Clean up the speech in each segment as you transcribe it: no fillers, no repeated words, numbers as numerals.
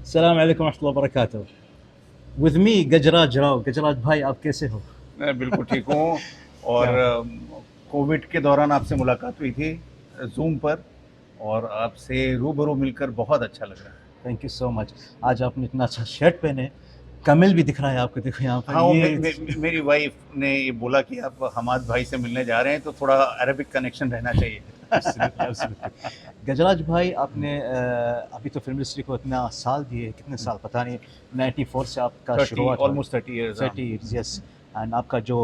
अस्सलाम वालेकुम रहमतुल्लाहि व बरकातहू। विद मी गजराज राव। गजराज भाई, आप कैसे हो? मैं बिल्कुल ठीक हूँ। और क्या? कोविड के दौरान आपसे मुलाकात हुई थी ज़ूम पर, और आपसे रूबरू मिलकर बहुत अच्छा लग रहा है। Thank you so much. आज आपने इतना अच्छा शर्ट पहने, कमिल भी दिख रहा है आपको, देखो यहाँ पर हाँ, वो ये। मेरी वाइफ ने ये बोला कि आप हमाद भाई से मिलने जा रहे हैं तो थोड़ा अरबिक कनेक्शन रहना चाहिए। Absolutely, absolutely. गजराज भाई, आपने अभी तो फिल्म इंडस्ट्री को इतना साल दिए, कितने साल पता नहीं, 94 से आपका 30, शुरुआत हुआ। Almost 30 years. हाँ। 30 इयर्स, यस। एंड आपका जो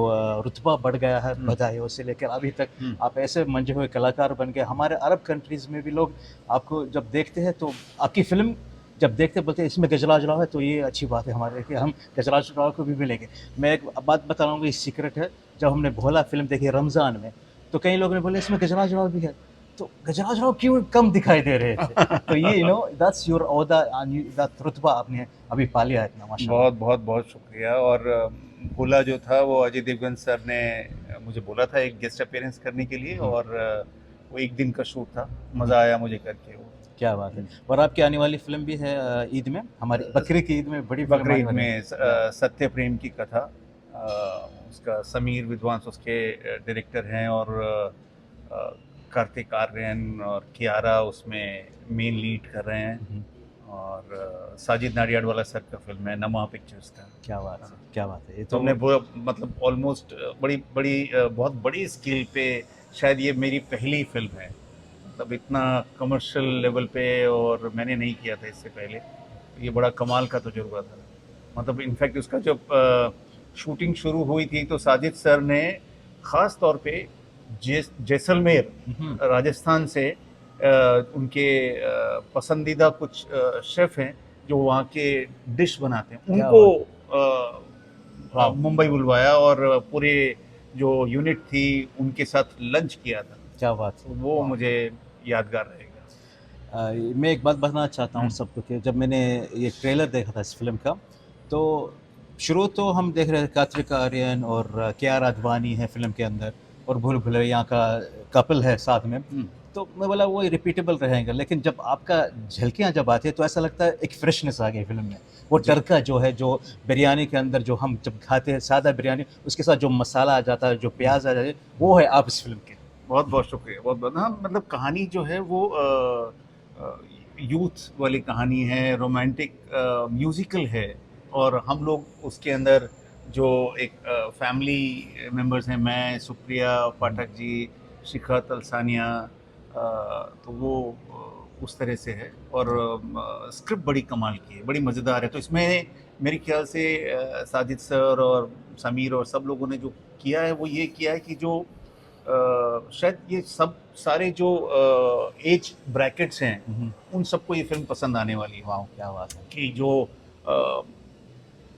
रुतबा बढ़ गया है हम्म, बधाइयों से लेकर अभी तक, हम्म। आप ऐसे मंजे हुए कलाकार बन गए। हमारे अरब कंट्रीज़ में भी लोग आपको जब देखते हैं तो आपकी फ़िल्म जब देखते हैं बोलते हैं इसमें गजराज राव है, तो ये अच्छी बात है हमारे लिए कि हम गजराज राव को भी मिलेंगे। मैं एक बात बता रहा हूँ, ये सीक्रेट है। जब हमने भोला फ़िल्म देखी रमज़ान में, तो कई लोगों ने बोले इसमें गजराज राव भी है, तो गजराज राव क्यों कम दिखाई दे रहे थे? तो ये दैट्स योर ओहदा एंड दैट रुतबा आपने अभी पा लिया है इतना, माशाल्लाह। बहुत बहुत बहुत शुक्रिया। और भोला जो था वो अजय देवगन सर ने मुझे बोला था एक गेस्ट अपीयरेंस करने के लिए, और वो एक दिन का शूट था। मज़ा आया मुझे करके वो। क्या बात है। और आपकी आने वाली फिल्म भी है ईद में, हमारी बकरीद की ईद में बड़ी फिल्म आने बकरीद वाली है। में या सत्य प्रेम की कथा। उसका समीर विद्वांस उसके डायरेक्टर हैं, और कार्तिक आर्यन और कियारा उसमें मेन लीड कर रहे हैं। और साजिद नाडियाडवाला सर का फिल्म है, नमा पिक्चर्स का। क्या बात है, क्या बात है, ये तो तो। हमने वो मतलब ऑलमोस्ट बड़ी बड़ी बहुत बड़ी स्केल पे, शायद ये मेरी पहली फिल्म है, मतलब इतना कमर्शियल लेवल पे, और मैंने नहीं किया था इससे पहले। ये बड़ा कमाल का तजुर्बा था। मतलब इनफैक्ट उसका जब शूटिंग शुरू हुई थी तो साजिद सर ने ख़ास तौर पे जैसलमेर, हम्म। राजस्थान से उनके पसंदीदा कुछ शेफ़ हैं जो वहाँ के डिश बनाते हैं, क्या उनको बात है। वाह। मुंबई बुलवाया, और पूरे जो यूनिट थी उनके साथ लंच किया था। क्या बात तो है, वो वाह। मुझे यादगार रहेगा। मैं एक बात बताना चाहता हूँ हम्म, सबको कि जब मैंने ये ट्रेलर देखा था इस फिल्म का, तो शुरू तो हम देख रहे थे कार्तिक आर्यन और कियारा आडवाणी है फिल्म के अंदर, और भूल भुलैया का कपल है साथ में। हम्म। तो मैं बोला वो रिपीटेबल रहेगा, लेकिन जब आपका झलकियाँ जब आती है तो ऐसा लगता है एक फ्रेशनेस आ गई फिल्म में। वो जी। तड़का जो है, जो बिरयानी के अंदर जो हम जब खाते हैं सादा बिरयानी, उसके साथ जो मसाला आ जाता है, जो प्याज आ जाता है, वो है आप इस फिल्म के। बहुत बहुत शुक्रिया, बहुत बहुत। हाँ, मतलब कहानी जो है वो यूथ वाली कहानी है, रोमांटिक म्यूजिकल है। और हम लोग उसके अंदर जो एक फैमिली मेंबर्स हैं, मैं, सुप्रिया पाठक जी, शिखा तलसानिया, तो वो उस तरह से है। और स्क्रिप्ट बड़ी कमाल की है, बड़ी मज़ेदार है। तो इसमें मेरे ख्याल से साजिद सर और समीर और सब लोगों ने जो किया है वो ये किया है कि जो शायद ये सब सारे जो एज ब्रैकेट्स हैं हम्म। उन सबको ये फिल्म पसंद आने वाली है। वाह, क्या बात है। कि जो अ,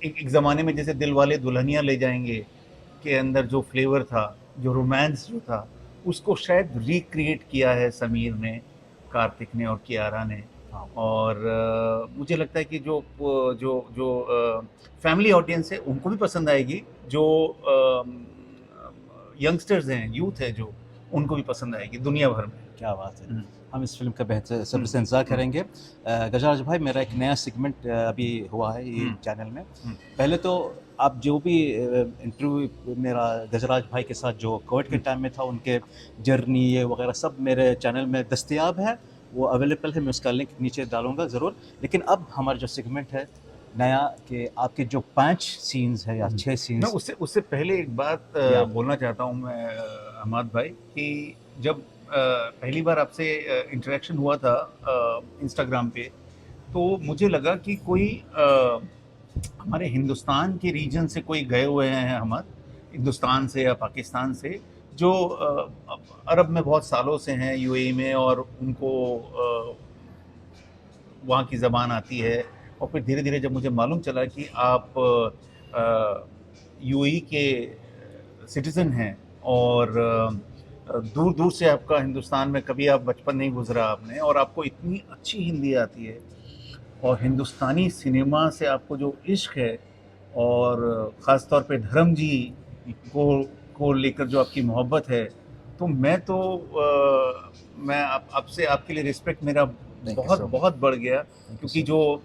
एक ज़माने में जैसे दिल वाले दुल्हनिया ले जाएंगे के अंदर जो फ्लेवर था, जो रोमांस जो था, उसको शायद रिक्रिएट किया है समीर ने, कार्तिक ने और कियारा ने। हाँ। और मुझे लगता है कि जो जो फैमिली ऑडियंस है उनको भी पसंद आएगी, जो यंगस्टर्स हैं, यूथ है जो, उनको भी पसंद आएगी दुनिया भर में। क्या बात है। हम्म, हम इस फ़िल्म का बेहतर सब्र हम्म, से इंतज़ार हम्म, करेंगे। गजराज भाई, मेरा एक नया सेगमेंट अभी हुआ है ये हम्म, चैनल में। हम्म, पहले तो आप जो भी इंटरव्यू मेरा गजराज भाई के साथ जो कोविड के हम्म। टाइम में था, उनके जर्नी ये वगैरह सब मेरे चैनल में दस्तयाब है, वो अवेलेबल है, मैं उसका लिंक नीचे डालूँगा ज़रूर। लेकिन अब हमारा जो सेगमेंट है नया, कि आपके जो 5 सीन्स हैं या 6 मैं सीन्स। उससे उससे पहले एक बात या बोलना चाहता हूँ मैं, अहमद भाई, कि जब पहली बार आपसे इंटरेक्शन हुआ था इंस्टाग्राम पे, तो मुझे लगा कि कोई हमारे हिंदुस्तान के रीजन से कोई गए हुए हैं, हम हिंदुस्तान से या पाकिस्तान से, जो अरब में बहुत सालों से हैं, यूएई में, और उनको वहाँ की ज़बान आती है। और फिर धीरे धीरे जब मुझे मालूम चला कि आप यूएई के सिटीज़न हैं, और दूर दूर से आपका हिंदुस्तान में कभी आप बचपन नहीं गुजरा आपने, और आपको इतनी अच्छी हिंदी आती है, और हिंदुस्तानी सिनेमा से आपको जो इश्क है, और ख़ास तौर पे धर्म जी को को लेकर जो आपकी मोहब्बत है, तो मैं तो मैं आपसे आपके लिए रिस्पेक्ट मेरा you बहुत so much. बहुत बढ़ गया, Thank you क्योंकि so जो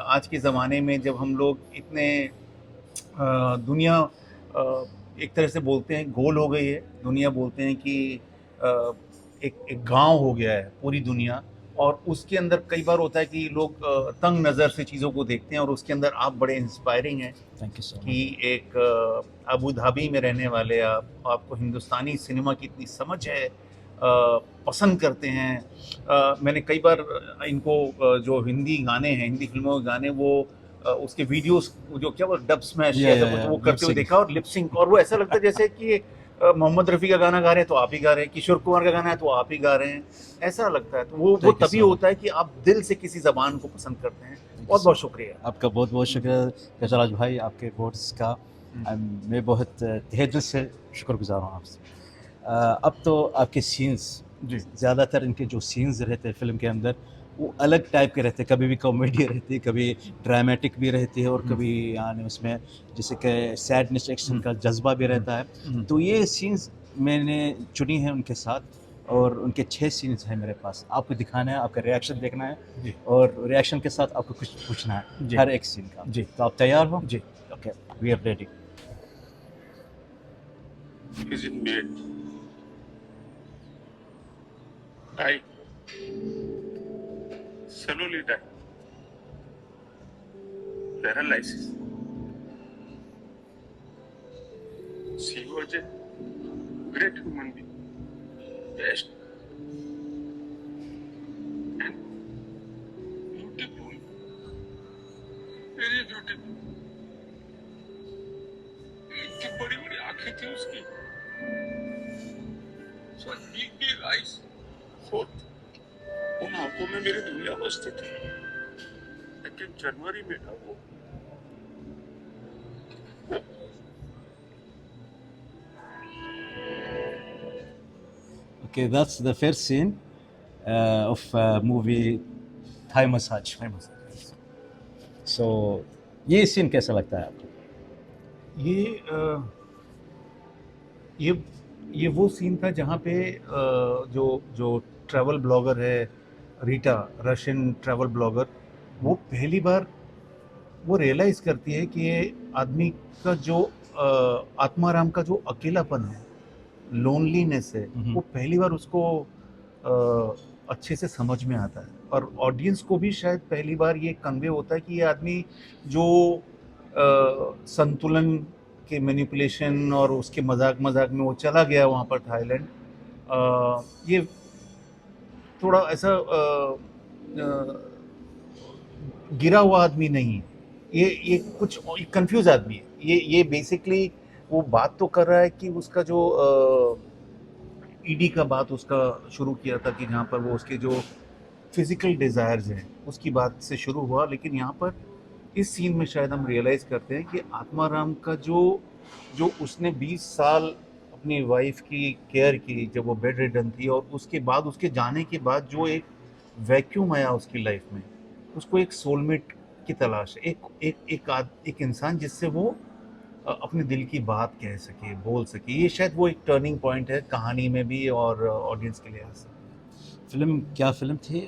आज के ज़माने में जब हम लोग इतने दुनिया एक तरह से बोलते हैं गोल हो गई है, दुनिया बोलते हैं कि एक गांव हो गया है पूरी दुनिया, और उसके अंदर कई बार होता है कि लोग तंग नज़र से चीज़ों को देखते हैं, और उसके अंदर आप बड़े इंस्पायरिंग हैं Thank you so much. कि एक अबू धाबी में रहने वाले आपको हिंदुस्तानी सिनेमा की इतनी समझ है, पसंद करते हैं। मैंने कई बार इनको जो हिंदी गाने हैं, हिंदी फिल्मों के गाने, वो उसके वीडियोस जो क्या वो डब स्मैश Yeah, ऐसा yeah, कुछ yeah, वो lip करते हुए sync. देखा, और लिप सिंक, और वो ऐसा लगता है जैसे कि मोहम्मद रफ़ी का गाना गा रहे हैं तो आप ही गा रहे हैं, किशोर कुमार का गाना है तो आप ही गा रहे हैं, ऐसा लगता है। तो वो Thank you तभी so much. होता है कि आप दिल से किसी ज़बान को पसंद करते हैं। बहुत so बहुत शुक्रिया। आपका बहुत बहुत शुक्रिया गजराज भाई, आपके वर्ड्स का मैं बहुत तहे दिल से शुक्रगुजार हूँ आपसे। अब तो आपके सीन्स, जी ज़्यादातर इनके जो सीन्स रहते हैं फिल्म के अंदर वो अलग टाइप के रहते हैं, कभी भी कॉमेडी रहती है, कभी ड्रामेटिक भी रहती है, और कभी यानी उसमें जैसे कि सैडनेस एक्शन का जज्बा भी रहता है। तो ये सीन्स मैंने चुनी है उनके साथ, और उनके 6 सीन्स हैं मेरे पास। आपको दिखाना है, आपका रिएक्शन देखना है, जी और रिएक्शन के साथ आपको कुछ पूछना है जी। हर एक सीन का। जी तो आप तैयार हो? जी। Okay, we are ready. Is it made? Die. Slowly die. Paralysis. She was a great human being. Best. And beautiful. Very beautiful. इतनी बड़ी बड़ी आंखें थी उसकी। So big eyes. उन आंखों में मेरी दुनिया बसती थी। लेकिन जनवरी में ना वो Okay, that's the first scene of movie Thai Massage. So ये सीन कैसा लगता है आपको? ये वो सीन था जहाँ पे जो ट्रैवल ब्लॉगर है रीटा, रशियन ट्रैवल ब्लॉगर, वो पहली बार वो रियलाइज़ करती है कि ये आदमी का जो आत्माराम का जो अकेलापन है, लोनलीनेस है, वो पहली बार उसको अच्छे से समझ में आता है, और ऑडियंस को भी शायद पहली बार ये कन्वे होता है कि ये आदमी जो संतुलन के मैनिपुलेशन और उसके मजाक में वो चला गया वहाँ पर थाईलैंड, ये थोड़ा ऐसा गिरा हुआ आदमी नहीं, ये कुछ कंफ्यूज आदमी है। ये बेसिकली वो बात तो कर रहा है कि उसका जो ईडी का बात उसका शुरू किया था कि जहाँ पर वो उसके जो फिजिकल डिज़ायर्स हैं उसकी बात से शुरू हुआ, लेकिन यहाँ पर इस सीन में शायद हम रियलाइज़ करते हैं कि आत्माराम का जो उसने 20 साल अपनी वाइफ की केयर की जब वो बेड रिडन थी, और उसके बाद उसके जाने के बाद जो एक वैक्यूम आया उसकी लाइफ में, उसको एक सोलमेट की तलाश है, एक इंसान जिससे वो अपने दिल की बात कह सके, बोल सके। ये शायद वो एक टर्निंग पॉइंट है कहानी में भी और ऑडियंस के लिहाज से। फिल्म क्या फिल्म थी?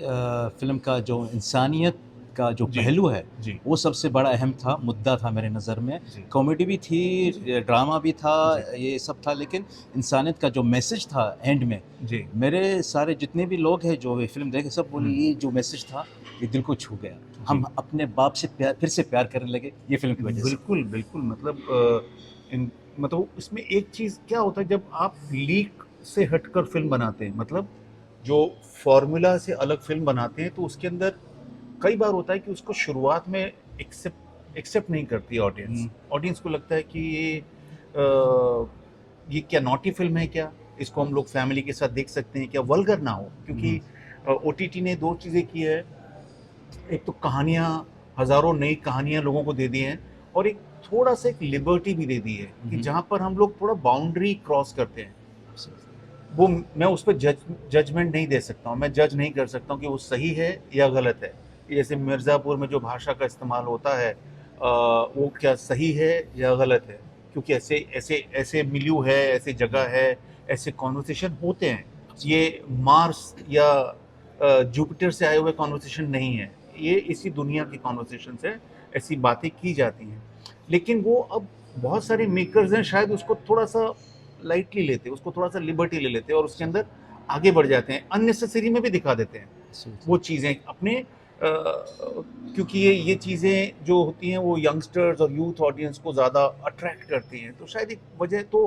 फिल्म का जो इंसानियत का जो जी, पहलू है जी वो सबसे बड़ा अहम था, मुद्दा था मेरे नज़र में। जी कॉमेडी भी थी, ड्रामा भी था, ये सब था, लेकिन इंसानियत का जो मैसेज था एंड में, जी मेरे सारे जितने भी लोग हैं जो ये फिल्म देखे सब बोले ये जो मैसेज था ये दिल को छू गया। हम अपने बाप से फिर से प्यार करने लगे ये फिल्म की वजह से। बिल्कुल बिल्कुल। मतलब इसमें एक चीज़ क्या होता है, जब आप लीक से हटकर फिल्म बनाते हैं, मतलब जो फॉर्मूला से अलग फिल्म बनाते हैं, तो उसके अंदर कई बार होता है कि उसको शुरुआत में एक्सेप्ट नहीं करती ऑडियंस को लगता है कि ये क्या नॉटी फिल्म है, क्या इसको हम लोग फैमिली के साथ देख सकते हैं, क्या वल्गर ना हो, क्योंकि OTT ने 2 चीज़ें की है, एक तो कहानियाँ, हज़ारों नई कहानियाँ लोगों को दे दी हैं, और एक थोड़ा सा एक लिबर्टी भी दे दी है कि जहाँ पर हम लोग थोड़ा बाउंड्री क्रॉस करते हैं। वो मैं उस पर जजमेंट नहीं दे सकता हूँ, मैं जज नहीं कर सकता हूँ कि वो सही है या गलत है। जैसे मिर्ज़ापुर में जो भाषा का इस्तेमाल होता है वो क्या सही है या गलत है, क्योंकि ऐसे मिलियू है, ऐसे जगह है, ऐसे कॉन्वर्सेशन होते हैं। ये मार्स या जुपिटर से आए हुए कॉन्वर्सेशन नहीं है, ये इसी दुनिया की कॉन्वर्सेशन है, ऐसी बातें की जाती हैं। लेकिन वो अब बहुत सारे मेकर्स हैं शायद उसको थोड़ा सा लाइटली लेते हैं, उसको थोड़ा सा लिबर्टी ले लेते हैं और उसके अंदर आगे बढ़ जाते हैं, अननेसेसरी में भी दिखा देते हैं वो चीज़ें अपने क्योंकि ये चीज़ें जो होती हैं वो यंगस्टर्स और यूथ ऑडियंस को ज़्यादा अट्रैक्ट करती हैं। तो शायद एक वजह तो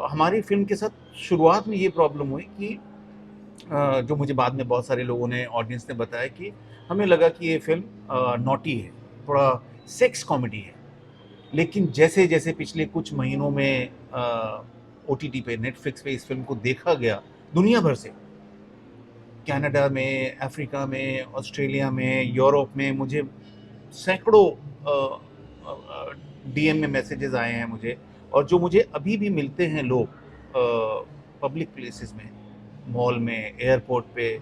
हमारी फिल्म के साथ शुरुआत में ये प्रॉब्लम हुई कि जो मुझे बाद में बहुत सारे लोगों ने ऑडियंस ने बताया कि हमें लगा कि ये फिल्म नॉटी है, थोड़ा सेक्स कॉमेडी है। लेकिन जैसे जैसे पिछले कुछ महीनों में OTT पे, नेटफ्लिक्स पे इस फिल्म को देखा गया दुनिया भर से, कनाडा में, अफ्रीका में, ऑस्ट्रेलिया में, यूरोप में, मुझे सैकड़ों DM में मैसेजेस आए हैं मुझे, और जो मुझे अभी भी मिलते हैं लोग पब्लिक प्लेसेस में, मॉल में, एयरपोर्ट पे।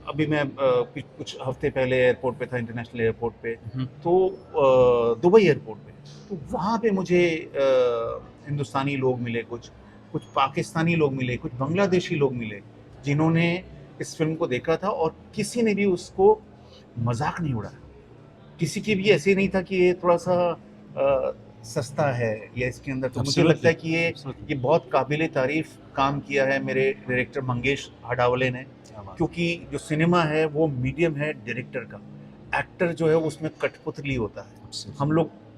अभी मैं कुछ हफ्ते पहले एयरपोर्ट पे था, इंटरनेशनल एयरपोर्ट पे, तो दुबई एयरपोर्ट पे, तो वहाँ पे मुझे हिंदुस्तानी लोग मिले, कुछ पाकिस्तानी लोग मिले, कुछ बांग्लादेशी लोग मिले, जिन्होंने इस फिल्म को देखा था और किसी ने भी उसको मजाक नहीं उड़ाया। किसी की भी ऐसे नहीं था कि ये थोड़ा सा सस्ता है या इसके अंदर, तो मुझे लगता है कि ये बहुत काबिल तारीफ काम किया है मेरे डायरेक्टर मंगेश हडावले ने, क्योंकि जो सिनेमा है वो मीडियम है डायरेक्टर का, एक्टर जो है उसमें कठपुतली होता है।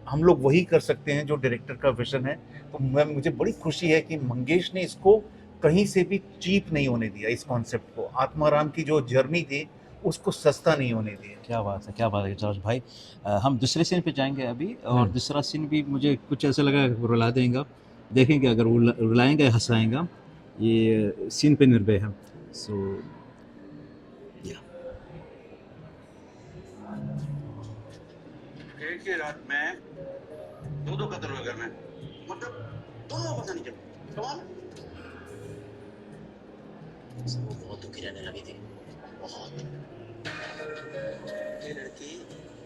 हम लोग वही कर सकते हैं जो डायरेक्टर का विजन है। तो मुझे बड़ी खुशी है कि मंगेश ने इसको कहीं से भी चीप नहीं होने दिया, इस कॉन्सेप्ट को, आत्माराम की जो जर्नी थी उसको सस्ता नहीं होने दिया। क्या बात है, क्या बात है गजराज भाई। हम दूसरे सीन पे जाएंगे अभी, और दूसरा सीन भी मुझे कुछ ऐसा लगा रुला देगा, देखेंगे अगर रुलाएंगा या हंसाएगा, ये सीन पे निर्भय है। सो एक ही रात में दो कत्ल हुए घर में, मतलब दोनों पता नहीं चला। कमाल। वो बहुत दुखी रहने लगी थी, बहुत। ये लड़की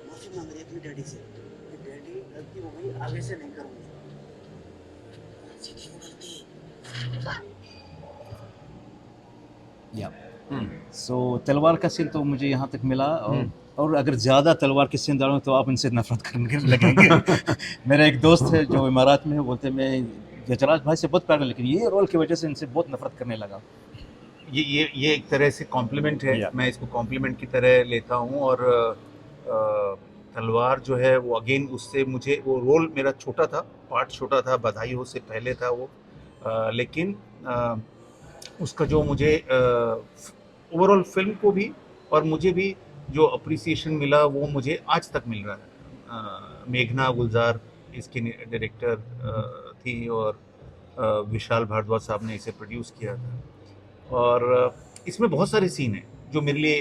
माफी मांग रही है अपने डैडी से कि डैडी गलती हो गई, आगे से नहीं करूंगी। क्यों गलती? या सो तलवार का सीन तो मुझे यहाँ तक मिला, और अगर ज़्यादा तलवार के सीन डालूँ तो आप इनसे नफरत करने लगेंगे। मेरा एक दोस्त है जो इमारात में है, बोलते मैं गजराज भाई से बहुत प्यार है, लेकिन ये रोल की वजह से इनसे बहुत नफरत करने लगा। ये एक तरह से कॉम्प्लीमेंट है, मैं इसको कॉम्प्लीमेंट की तरह लेता हूँ। और तलवार जो है वो अगेन उससे मुझे, वो रोल मेरा छोटा था, पार्ट छोटा था, बधाई हो से पहले था वो, लेकिन उसका जो मुझे ओवरऑल फिल्म को भी और मुझे भी जो अप्रिसिएशन मिला वो मुझे आज तक मिल रहा है। मेघना गुलजार इसकी डायरेक्टर थी, और विशाल भारद्वाज साहब ने इसे प्रोड्यूस किया था। और इसमें बहुत सारे सीन हैं जो मेरे लिए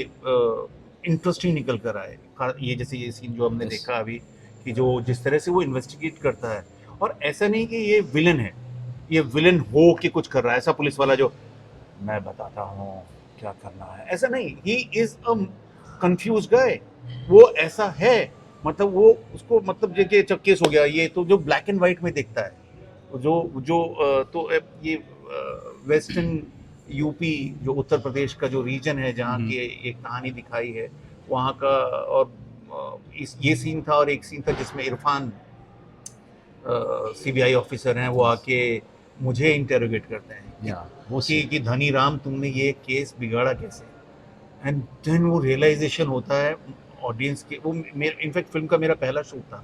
इंटरेस्टिंग निकल कर आए। ये जैसे ये सीन जो हमने देखा अभी, कि जो जिस तरह से वो इन्वेस्टिगेट करता है, और ऐसा नहीं कि ये विलन है, ये विलन हो के कुछ कर रहा है, ऐसा पुलिस वाला जो मैं बताता हूँ क्या करना है, ऐसा नहीं। ही इज अ कंफ्यूज गाय, वो ऐसा है, मतलब वो उसको, मतलब जब केस हो गया, ये तो जो ब्लैक एंड व्हाइट में देखता है, तो ये वेस्टर्न यूपी जो उत्तर प्रदेश का जो रीजन है जहाँ की एक कहानी दिखाई है वहाँ का। और ये सीन था, और एक सीन था जिसमें इरफान CBI ऑफिसर हैं, वो आके मुझे इंटेरोगेट करते हैं कि धनी राम तुमने ये केस बिगाड़ा कैसे, एंड देन वो रियलाइजेशन होता है ऑडियंस के। वो इनफैक्ट फिल्म का मेरा पहला शूट था,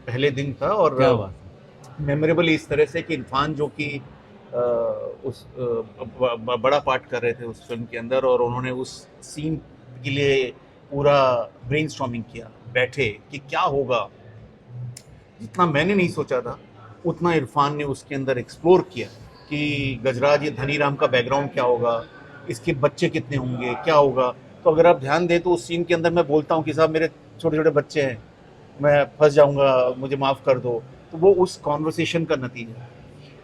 पहले दिन था, और मेमोरेबल इस तरह से कि इरफान जो कि उस बड़ा पार्ट कर रहे थे उस फिल्म के अंदर, और उन्होंने उस सीन के लिए पूरा ब्रेनस्टॉर्मिंग किया, बैठे कि क्या होगा। जितना मैंने नहीं सोचा था उतना इरफान ने उसके अंदर एक्सप्लोर किया कि गजराज ये धनी राम का बैकग्राउंड क्या होगा, इसके बच्चे कितने होंगे, क्या होगा। तो अगर आप ध्यान दें तो उस सीन के अंदर मैं बोलता हूँ कि साहब मेरे छोटे छोटे बच्चे हैं, मैं फंस जाऊँगा, मुझे माफ़ कर दो। तो वो उस कॉन्वर्सेशन का नतीजा।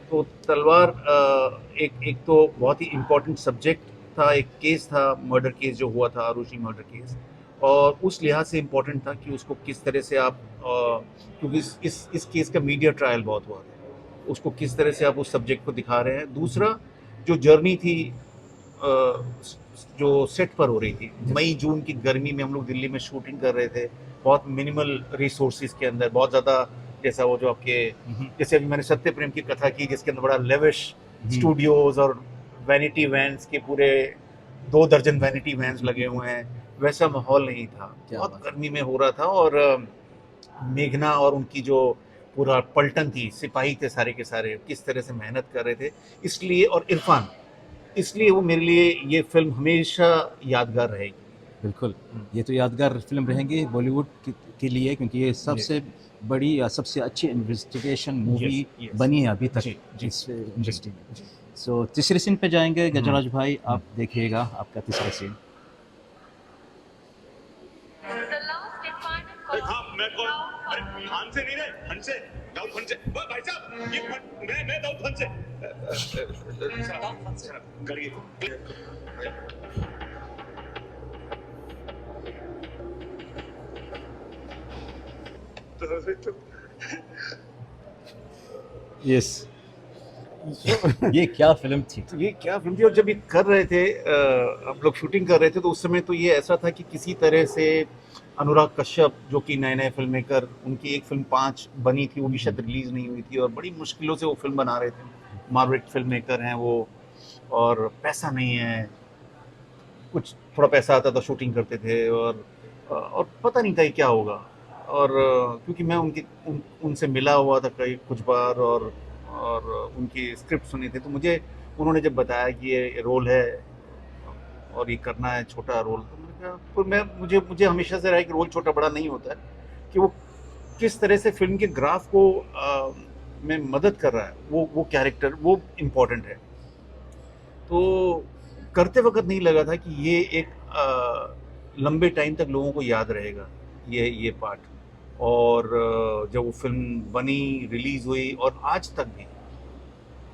तो तलवार एक तो बहुत ही इम्पोर्टेंट सब्जेक्ट था, एक केस था, मर्डर केस जो हुआ था, आरुषि मर्डर केस, और उस लिहाज से इम्पोर्टेंट था कि उसको किस तरह से आप, क्योंकि इस केस का मीडिया ट्रायल बहुत हुआ था, उसको किस तरह से आप उस सब्जेक्ट को दिखा रहे हैं। दूसरा जो जर्नी थी जो सेट पर हो रही थी, मई जून की गर्मी में हम लोग दिल्ली में शूटिंग कर रहे थे, बहुत मिनिमल रिसोर्सेज के अंदर, बहुत ज़्यादा, जैसा वो जो आपके, जैसे अभी मैंने सत्य प्रेम की कथा की जिसके अंदर बड़ा लेविश स्टूडियोज और वैनिटी वैन्स के पूरे 2 दर्जन वैनिटी वैन्स लगे हुए हैं, वैसा माहौल नहीं था, बहुत गर्मी में हो रहा था। और मेघना और उनकी जो पूरा पलटन थी, सिपाही थे सारे के सारे, किस तरह से मेहनत कर रहे थे, इसलिए, और इरफान, इसलिए वो मेरे लिए ये फिल्म हमेशा यादगार रहेगी। बिल्कुल, ये तो यादगार फिल्म रहेंगी बॉलीवुड के लिए, क्योंकि ये सबसे बड़ी या सबसे अच्छी इन्वेस्टिगेशन मूवी बनी है अभी तक इस इंडस्ट्री में। सो तीसरे सीन पे जाएंगे गजराज भाई, आप देखिएगा आपका तीसरा सीन। हाँ, मैं कौन? अरे खान से नहीं रे, हन से, दाऊद खान से। वाह भाई साहब, ये मैं दाऊद खान से। दाऊद खान से। करिए। यस। ये क्या फिल्म थी? तो ये क्या फिल्म थी, और जब ये कर रहे थे, हम लोग शूटिंग कर रहे थे, तो उस समय तो ये ऐसा था कि किसी तरह से अनुराग कश्यप, जो कि नए नए फिल्म मेकर, उनकी एक फिल्म 5 बनी थी, वो भी शायद रिलीज नहीं हुई थी, और बड़ी मुश्किलों से वो फिल्म बना रहे थे। मार्वरेट फिल्म मेकर हैं वो, और पैसा नहीं है, कुछ थोड़ा पैसा आता था शूटिंग करते थे, और पता नहीं था ये क्या होगा। और क्योंकि मैं उनसे मिला हुआ था कुछ बार, और उनकी स्क्रिप्ट सुनी थी, तो मुझे उन्होंने जब बताया कि ये रोल है और ये करना है छोटा रोल, तो मैंने कहा, फिर मुझे हमेशा से रहा है कि रोल छोटा बड़ा नहीं होता है, कि वो किस तरह से फिल्म के ग्राफ को में मदद कर रहा है, वो कैरेक्टर, वो इम्पोर्टेंट है। तो करते वक्त नहीं लगा था कि ये एक लंबे टाइम तक लोगों को याद रहेगा ये पार्ट। और जब वो फिल्म बनी, रिलीज हुई, और आज तक भी,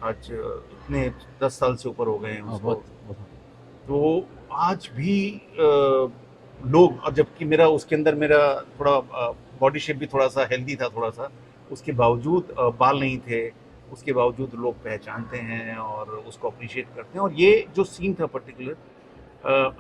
आज इतने 10 साल से ऊपर हो गए हैं उसको, तो आज भी लोग, और जबकि मेरा उसके अंदर मेरा थोड़ा बॉडी शेप भी थोड़ा सा हेल्दी था, थोड़ा सा, उसके बावजूद बाल नहीं थे, उसके बावजूद लोग पहचानते हैं और उसको अप्रिशिएट करते हैं। और ये जो सीन था पर्टिकुलर,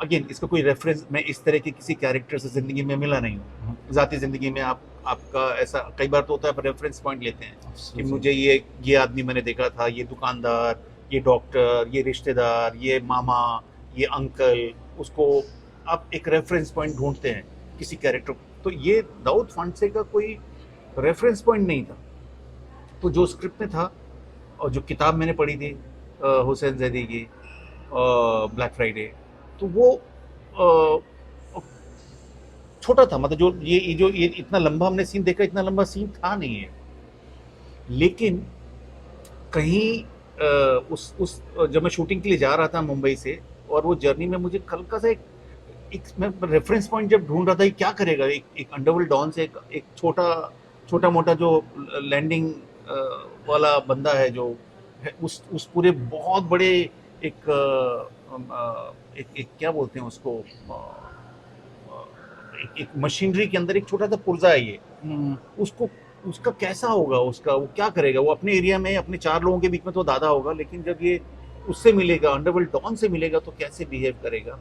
अगेन इसका कोई रेफरेंस मैं इस तरह के किसी कैरेक्टर से ज़िंदगी में मिला नहीं हूँ। ज़ाती ज़िंदगी में आपका ऐसा कई बार तो होता है, आप रेफरेंस पॉइंट लेते हैं कि मुझे ये आदमी मैंने देखा था, ये दुकानदार, ये डॉक्टर, ये रिश्तेदार, ये मामा, ये अंकल, उसको आप एक रेफरेंस पॉइंट ढूंढते हैं किसी कैरेक्टर को। तो ये दाऊद फांसे का कोई रेफरेंस पॉइंट नहीं था। तो जो स्क्रिप्ट में था और जो किताब मैंने पढ़ी थी हुसैन जैदी की, ब्लैक फ्राइडे, तो वो छोटा था, मतलब ये इतना लंबा हमने सीन देखा, इतना लंबा सीन था नहीं है, लेकिन कहीं उस जब मैं शूटिंग के लिए जा रहा था मुंबई से, और वो जर्नी में मुझे हल्का सा एक मैं रेफरेंस पॉइंट जब ढूंढ रहा था, क्या करेगा एक अंडरवर्ल्ड डॉन से एक छोटा मोटा जो लैंडिंग वाला बंदा है, जो है उस पूरे बहुत बड़े एक क्या बोलते हैं उसको, एक मशीनरी के अंदर एक छोटा सा पुर्जा है ये, उसका कैसा होगा, वो क्या करेगा, वो अपने एरिया में अपने 4 लोगों के बीच में तो दादा होगा, लेकिन जब ये उससे मिलेगा, अंडरवर्ल्ड डॉन से मिलेगा, तो कैसे बिहेव करेगा।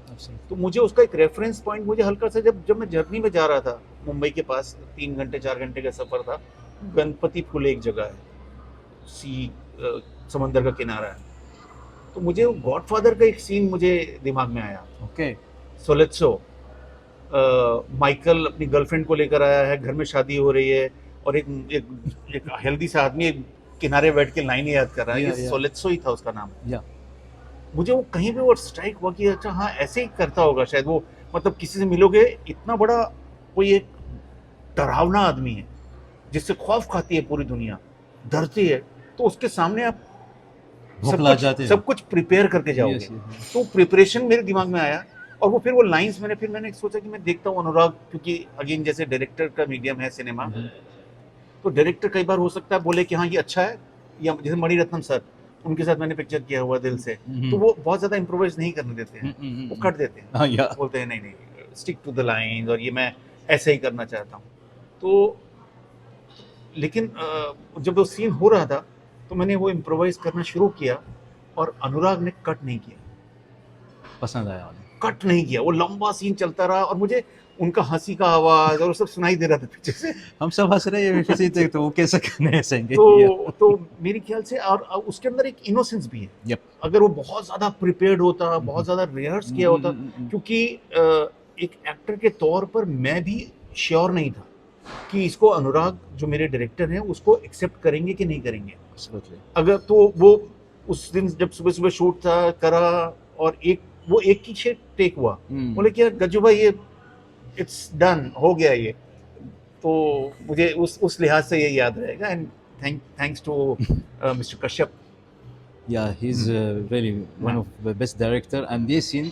तो मुझे उसका एक रेफरेंस पॉइंट मुझे हल्का सा, जब मैं जर्नी में जा रहा था मुंबई के पास, 3 घंटे 4 घंटे का सफर था, गणपति फुले एक जगह है, समंदर का किनारा है, तो मुझे गॉडफादर का एक सीन मुझे दिमाग में आया। ओके। सोलेत्सो, माइकल अपनी गर्लफ्रेंड को लेकर आया है, घर में शादी हो रही है, और एक हेल्दी सा आदमी किनारे बैठ के लाइन याद कर रहा है, ये सोलेत्सो ही था उसका नाम। मुझे वो कहीं भी वो स्ट्राइक हुआ कि अच्छा हाँ, ऐसे ही करता होगा शायद वो, मतलब किसी से मिलोगे, इतना बड़ा कोई एक डरावना आदमी है जिससे खौफ खाती है पूरी दुनिया, डरती है, तो उसके सामने आप सब कुछ प्रिपेयर करके जाओगे। तो प्रिपरेशन मेरे दिमाग में आया, और वो फिर वो लाइंस मैंने सोचा कि मैं देखता हूँ अनुराग, क्योंकि अगेन जैसे डायरेक्टर का मीडियम है सिनेमा, तो डायरेक्टर कई बार हो सकता है बोले कि हाँ ये अच्छा है, या जैसे मणिरत्नम सर, उनके साथ मैंने पिक्चर किया हुआ दिल से, तो वो बहुत ज़्यादा इम्प्रोवाइज नहीं करने देते हैं, वो कट देते हैं, बोलते हैं नहीं स्टिक टू द लाइंस, और ये मैं ऐसे ही करना चाहता हूँ। तो लेकिन जब वो सीन हो रहा था, तो मैंने वो इम्प्रोवाइज करना शुरू किया, और अनुराग ने कट नहीं किया, पसंद आया उन्हें। कट नहीं किया, वो लंबा सीन चलता रहा और मुझे उनका हंसी का आवाज और सब सुनाई दे रहा था पीछे से। हम सब हंस रहे हैं किसी थे, तो वो कैसे नहीं हंसेंगे। तो मेरे ख्याल से और उसके अंदर एक इनोसेंस भी है। Yep. अगर वो बहुत ज्यादा प्रिपेयर्ड होता, बहुत ज्यादा रिहर्स किया होता, क्योंकि एक एक्टर के तौर पर मैं भी श्योर नहीं था कि इसको अनुराग जो मेरे डायरेक्टर हैं उसको एक्सेप्ट करेंगे कि नहीं करेंगे। Absolutely. अगर तो वो उस दिन जब सुबह सुबह शूट था करा और एक ही टेक हुआ, बोले क्या गज्जू भाई ये इट्स डन हो गया ये, तो मुझे उस लिहाज से ये याद रहेगा। And thanks to mister Kashyap. Yeah, he's really one of the best director and ये सीन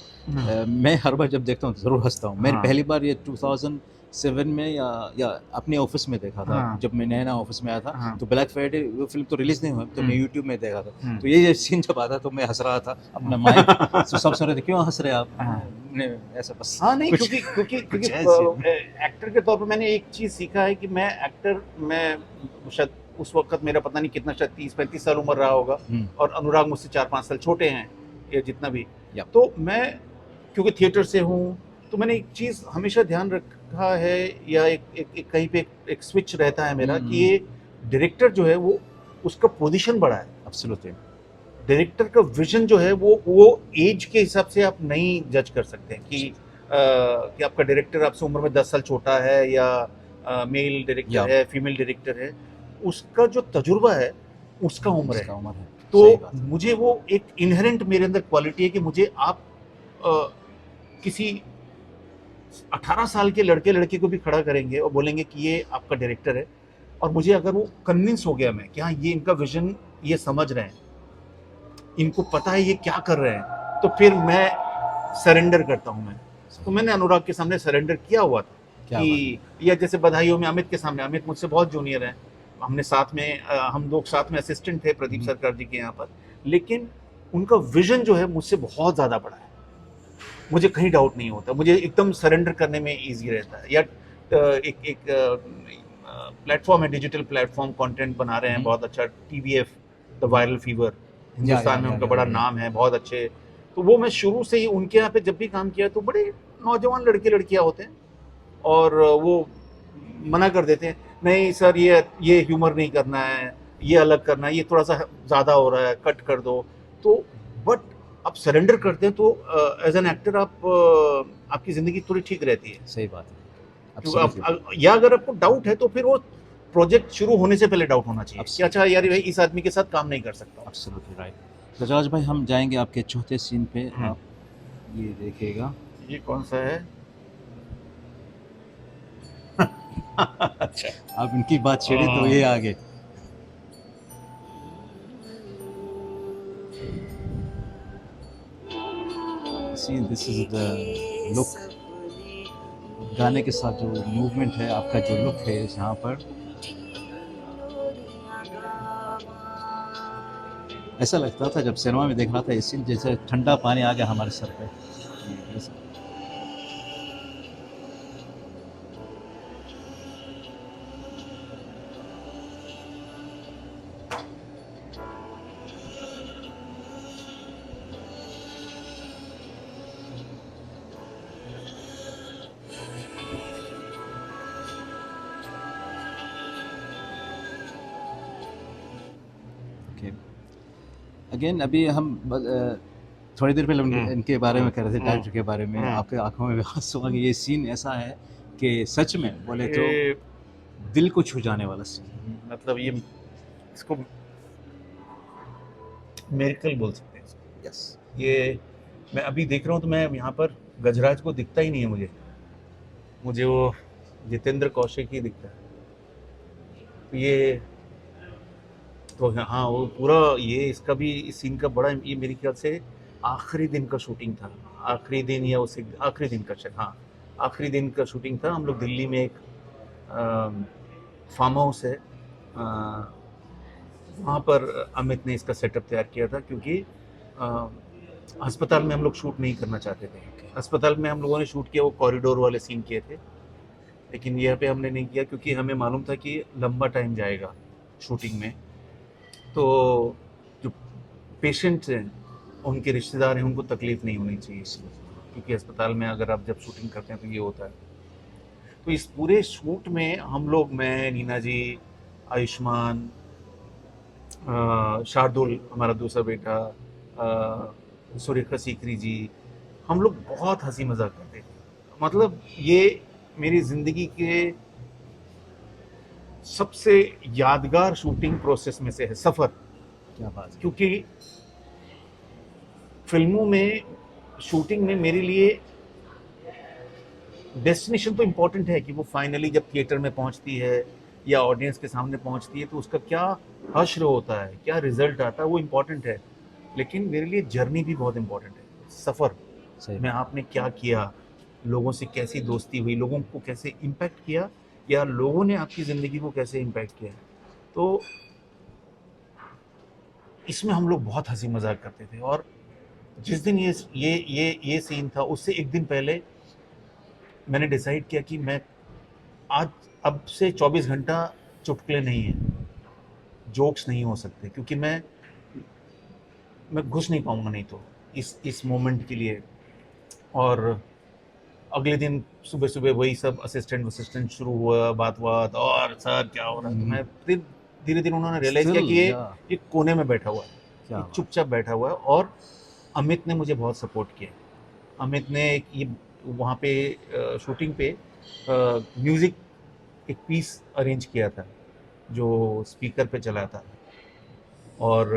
मैं हर बार जब देखता हूँ तो जरूर हंसता हूँ। मैंने पहली बार ये 2007 में या अपने ऑफिस में देखा था। जब मैं नया ऑफिस में आया था तो ब्लैक फ्राइडे वो फिल्म तो रिलीज नहीं हुआ, तो मैं यूट्यूब में देखा था। तो ये सीन जब आता तो मैं हंस रहा था अपना माइक, तो सब सुन रहे थे क्यों हंस रहे आप, मैंने ऐसा बस। हाँ नहीं, क्योंकि एक्टर के तौर पर मैंने एक चीज सीखा है कि मैं शायद उस वक्त मेरा पता नहीं कितना, शायद 30-35 साल उम्र रहा होगा और अनुराग मुझसे 4-5 साल छोटे हैं या जितना भी। तो मैं क्योंकि थिएटर से हूँ तो मैंने एक चीज़ हमेशा ध्यान रखा है, या एक कहीं पे एक स्विच रहता है मेरा कि ये डायरेक्टर जो है वो उसका पोजीशन बड़ा है। एब्सोल्युटली। डायरेक्टर का विजन जो है वो एज के हिसाब से आप नहीं जज कर सकते हैं कि आपका डायरेक्टर आपसे उम्र में 10 साल छोटा है या मेल डायरेक्टर है, फीमेल डायरेक्टर है, उसका जो तजुर्बा है उसका उम्र है। तो मुझे वो एक इनहेरेंट मेरे अंदर क्वालिटी है कि मुझे आप किसी 18 साल के लड़के को भी खड़ा करेंगे और बोलेंगे कि ये आपका डायरेक्टर है, और मुझे अगर वो कन्विंस हो गया मैं कि हाँ ये इनका विजन ये समझ रहे हैं, इनको पता है ये क्या कर रहे हैं, तो फिर मैं सरेंडर करता हूँ। मैं तो मैंने अनुराग के सामने सरेंडर किया हुआ था कि या जैसे बधाइयों में अमित के सामने, अमित मुझसे बहुत जूनियर है, हमने साथ में हम लोग साथ में असिस्टेंट थे प्रदीप सरकार जी के यहाँ पर, लेकिन उनका विजन जो है मुझसे बहुत ज़्यादा बड़ा है, मुझे कहीं डाउट नहीं होता, मुझे एकदम सरेंडर करने में इजी रहता है। या एक प्लेटफॉर्म है, डिजिटल प्लेटफॉर्म, कंटेंट बना रहे हैं बहुत अच्छा, TVF the viral fever, Hindustan में उनका बड़ा नाम है, बहुत अच्छे। तो वो मैं शुरू से ही उनके यहाँ पे जब भी काम किया तो बड़े नौजवान लड़के लड़कियाँ होते हैं और वो मना कर देते हैं, नहीं सर ये ह्यूमर नहीं करना है, ये अलग करना है, ये थोड़ा सा ज़्यादा हो रहा है, कट कर दो। तो बट आप सरेंडर करते हैं तो एज एन एक्टर आपकी ज़िंदगी थोड़ी ठीक रहती है। सही बात है। क्योंकि या अगर आपको डाउट है तो फिर वो प्रोजेक्ट शुरू होने से पहले डाउट होना चाहिए कि अच्छा यार भाई इस आदमी के साथ काम नहीं कर सकता। Absolutely right. गजराज भाई हम जाएंगे आपके चौथे सीन पे, आप ये देखिएगा। ये कौन सा है? अच्छा, आप इनकी बात छेड़े तो ये आगे। See, this is the look, गाने के साथ जो मूवमेंट है, आपका जो लुक है यहाँ पर, ऐसा लगता था जब सिनेमा में देख रहा था इस सीन जैसे ठंडा पानी आ गया हमारे सर पे। अगेन अभी हम थोड़ी देर पहले इनके बारे में कह रहे थे, डायरेक्टर के बारे में, आपके आंखों में आंसू आ गए। ये सीन ऐसा है कि सच में बोले तो दिल को छू जाने वाला सीन, मतलब ये इसको मिरेकल बोल सकते हैं। यस, ये मैं अभी देख रहा हूँ तो मैं यहाँ पर गजराज को दिखता ही नहीं है, मुझे वो जितेंद्र कौशिक ही दिखता है। ये तो हाँ वो पूरा ये इसका भी इस सीन का बड़ा, ये मेरे ख्याल से आखिरी दिन का शूटिंग था, आखिरी दिन या उससे आखिरी दिन का शायद, हाँ आखिरी दिन का शूटिंग था। हम लोग दिल्ली में एक फार्म हाउस है, वहाँ पर अमित ने इसका सेटअप तैयार किया था, क्योंकि अस्पताल में हम लोग शूट नहीं करना चाहते थे। अस्पताल में हम लोगों ने शूट किया, वो कॉरिडोर वाले सीन किए थे, लेकिन यहाँ पे हमने नहीं किया क्योंकि हमें मालूम था कि लंबा टाइम जाएगा शूटिंग में। तो जो पेशेंट्स हैं उनके रिश्तेदार हैं उनको तकलीफ नहीं होनी चाहिए, क्योंकि अस्पताल में अगर आप जब शूटिंग करते हैं तो ये होता है। तो इस पूरे शूट में हम लोग, मैं, नीना जी, आयुष्मान, शार्दुल हमारा दूसरा बेटा, सुरेखा सीकरी जी, हम लोग बहुत हंसी मजाक करते थे। मतलब ये मेरी ज़िंदगी के सबसे यादगार शूटिंग प्रोसेस में से है, सफ़र। क्या बात है। क्योंकि फिल्मों में, शूटिंग में मेरे लिए डेस्टिनेशन तो इम्पोर्टेंट है कि वो फाइनली जब थिएटर में पहुंचती है या ऑडियंस के सामने पहुंचती है तो उसका क्या हश्र होता है, क्या रिजल्ट आता है, वो इम्पोर्टेंट है। लेकिन मेरे लिए जर्नी भी बहुत इम्पोर्टेंट है, सफ़र सही में आपने क्या किया, लोगों से कैसी दोस्ती हुई, लोगों को कैसे इम्पैक्ट किया, या लोगों ने आपकी ज़िंदगी को कैसे इम्पैक्ट किया। तो इसमें हम लोग बहुत हंसी मजाक करते थे। और जिस दिन ये सीन था, उससे एक दिन पहले मैंने डिसाइड किया कि मैं आज, अब से 24 घंटा चुटकुले नहीं है, जोक्स नहीं हो सकते, क्योंकि मैं घुस नहीं पाऊंगा नहीं तो इस मोमेंट के लिए। और अगले दिन सुबह सुबह वही सब असिस्टेंट शुरू हुआ, बात और सर क्या हो रहा है। तो मैं फिर धीरे धीरे उन्होंने रियलाइज किया कि ये कोने में बैठा हुआ है, क्या ये बात। चुपचाप बैठा हुआ है। और अमित ने मुझे बहुत सपोर्ट किया। अमित ने ये वहाँ पे शूटिंग पे म्यूज़िक एक पीस अरेंज किया था जो स्पीकर पे चला था। और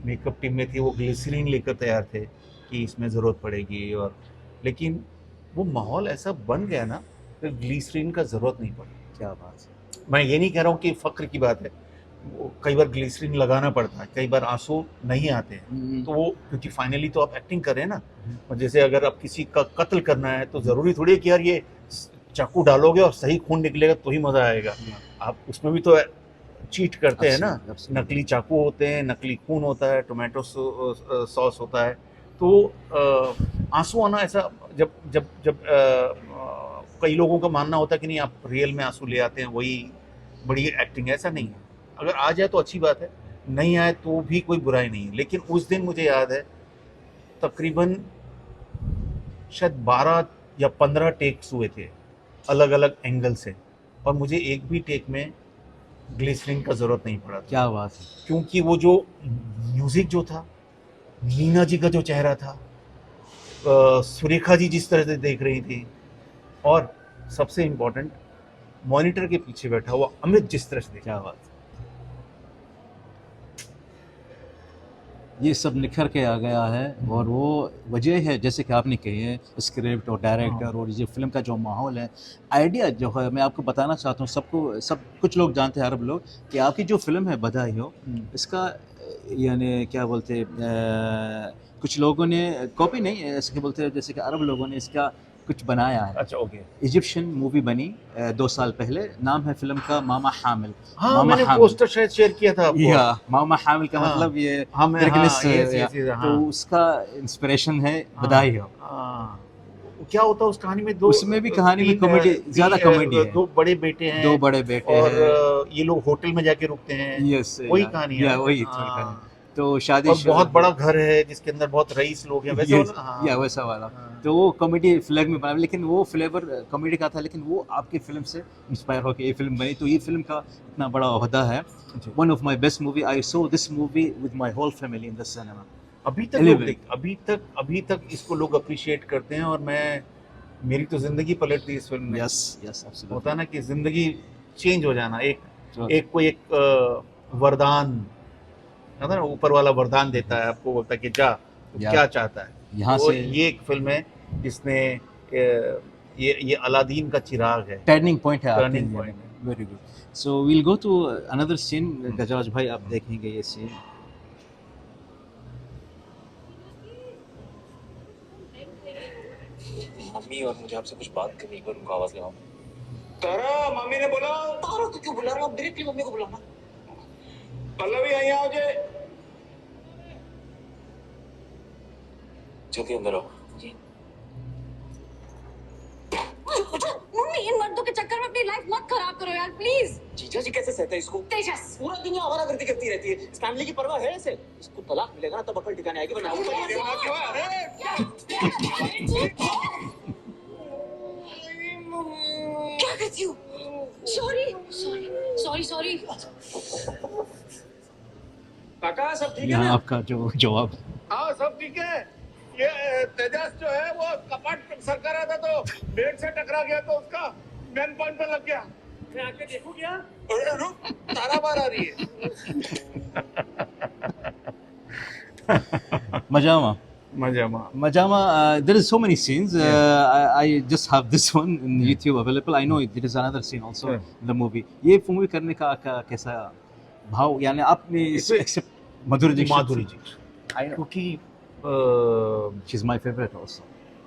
मेकअप टीम में थी, वो ग्लिसरीन लेकर तैयार थे कि इसमें ज़रूरत पड़ेगी। और लेकिन वो माहौल ऐसा बन गया ना, फिर ग्लिसरीन का ज़रूरत नहीं पड़ी। क्या बात है। मैं ये नहीं कह रहा हूँ कि फ़ख्र की बात है, वो कई बार ग्लिसरीन लगाना पड़ता है, कई बार आंसू नहीं आते हैं। तो वो, क्योंकि फाइनली तो आप एक्टिंग कर रहे हैं ना। और जैसे अगर आप किसी का कत्ल करना है तो ज़रूरी थोड़ी है कि यार ये चाकू डालोगे और सही खून निकलेगा तो ही मज़ा आएगा। आप उसमें भी तो चीट करते हैं ना, नकली चाकू होते हैं, नकली खून होता है, टोमेटो सॉस होता है। तो आंसू आना ऐसा, जब जब जब कई लोगों का मानना होता है कि नहीं आप रियल में आंसू ले आते हैं, वही बड़ी एक्टिंग है। ऐसा नहीं है, अगर आ जाए तो अच्छी बात है, नहीं आए तो भी कोई बुराई नहीं है। लेकिन उस दिन मुझे याद है तकरीबन शायद 12 या 15 टेक्स हुए थे अलग अलग एंगल से, और मुझे एक भी टेक में ग्लिसरीन का ज़रूरत नहीं पड़ा था। क्या बात है। क्योंकि वो जो म्यूज़िक जो था, नीना जी का जो चेहरा था, सुरेखा जी जिस तरह से देख रही थी, और सबसे इम्पोर्टेंट मॉनिटर के पीछे बैठा हुआ अमित जिस तरह से देख। क्या बात है। ये सब निखर के आ गया है, और वो वजह है जैसे कि आपने कही है, स्क्रिप्ट और डायरेक्टर और ये फिल्म का जो माहौल है, आइडिया जो है, मैं आपको बताना चाहता हूँ सब कुछ लोग जानते हैं, अरब लोग, कि आपकी जो फिल्म है बधाई हो, इसका यानी क्या बोलते हैं, कुछ लोगों ने कॉपी नहीं, ऐसे बोलते हैं, जैसे कि अरब लोगों ने इसका कुछ बनाया है। अच्छा, ओके। इजिप्शियन मूवी बनी 2 साल पहले, नाम है फिल्म का मामा हामिल। हाँ, मामा मैंने हामिल। पोस्टर शायद शेयर किया था आपको। या मामा हामिल का हाँ, मतलब ये हमें तो उसका इंस्पिरेशन है बधाई हो। क्या होता है उस कहानी में? उसमें भी कहानी में कॉमेडी, ज्यादा कॉमेडी है। 2 बड़े बेटे हैं, 2 बड़े बेटे और हैं। ये लोग होटल में जाके रुकते हैं। यस, वही कहानी है। वही हाँ। तो शादी, और बहुत बड़ा घर है जिसके अंदर बहुत रईस लोग हैं, वैसे वाला? हाँ। या वैसा वाला। तो वो कॉमेडी फ्लैग में बना, लेकिन वो फ्लेवर कॉमेडी का था, लेकिन वो आपकी फिल्म से इंस्पायर होकर ये फिल्म बनी। तो ये फिल्म का इतना बड़ा ओहदा है। One of my best movie, I saw this movie with my whole family in the cinema. अभी तक इसको लोग अप्रिशिएट करते हैं, और मेरी तो जिंदगी पलट दी इस फिल्म में। Yes absolutely. होता है ना कि जिंदगी चेंज हो जाना, एक वरदान है ना, ऊपर वाला वरदान देता है आपको, बोलता है कि जा, क्या चाहता है। यहाँ से ये एक फिल्म है जिसने ये अलादीन का चिराग है, टर्निंग पॉइंट है। टर्निंग पॉइंट है। Very good. So we'll go to another scene. Gajraj भाई, आप देखेंगे ये सीन। मम्मी और मुझे आपसे कुछ बात करनी है, उनको आवाज लगाओ। तारा, मम्मी ने बोला। तारा को क्यों बुला रहा हूँ? डायरेक्टली मम्मी को बुलाना। पल्लवी यहीं आओ जे। जल्दी अंदर आओ। मम्मी इन मर्दों के चक्कर में अपनी लाइफ मत खराब करो यार प्लीज। जीजा जी कैसे सहते हैं इसको? तेजस पूरा दिन ये आवारागर्दी करती रहती है, इस फैमिली की परवाह है इसे? इसको तलाक मिलेगा ना तब अकल ठिकाने आएगी, वरना क्या करती हूँ? Sorry sorry sorry sorry. काका सब ठीक है यहाँ ना? आपका जो जवाब हाँ सब ठीक है। ये तेजस जो है वो कपाट सरका रहा था तो बेड से टकरा गया तो उसका गन पॉइंट पे लग गया। मैं आके देखूं क्या? अरे रुक, तारा बार आ रही है। Majama. मजामा। Majama, there is so many scenes. I just have this one in YouTube available. I know there is another scene also Yeah. in the movie. ये मूवी करने का कैसा भाव, यानी आपने accept Madhuri Dixit? Madhuri ji I know. क्योंकि She's my favorite also.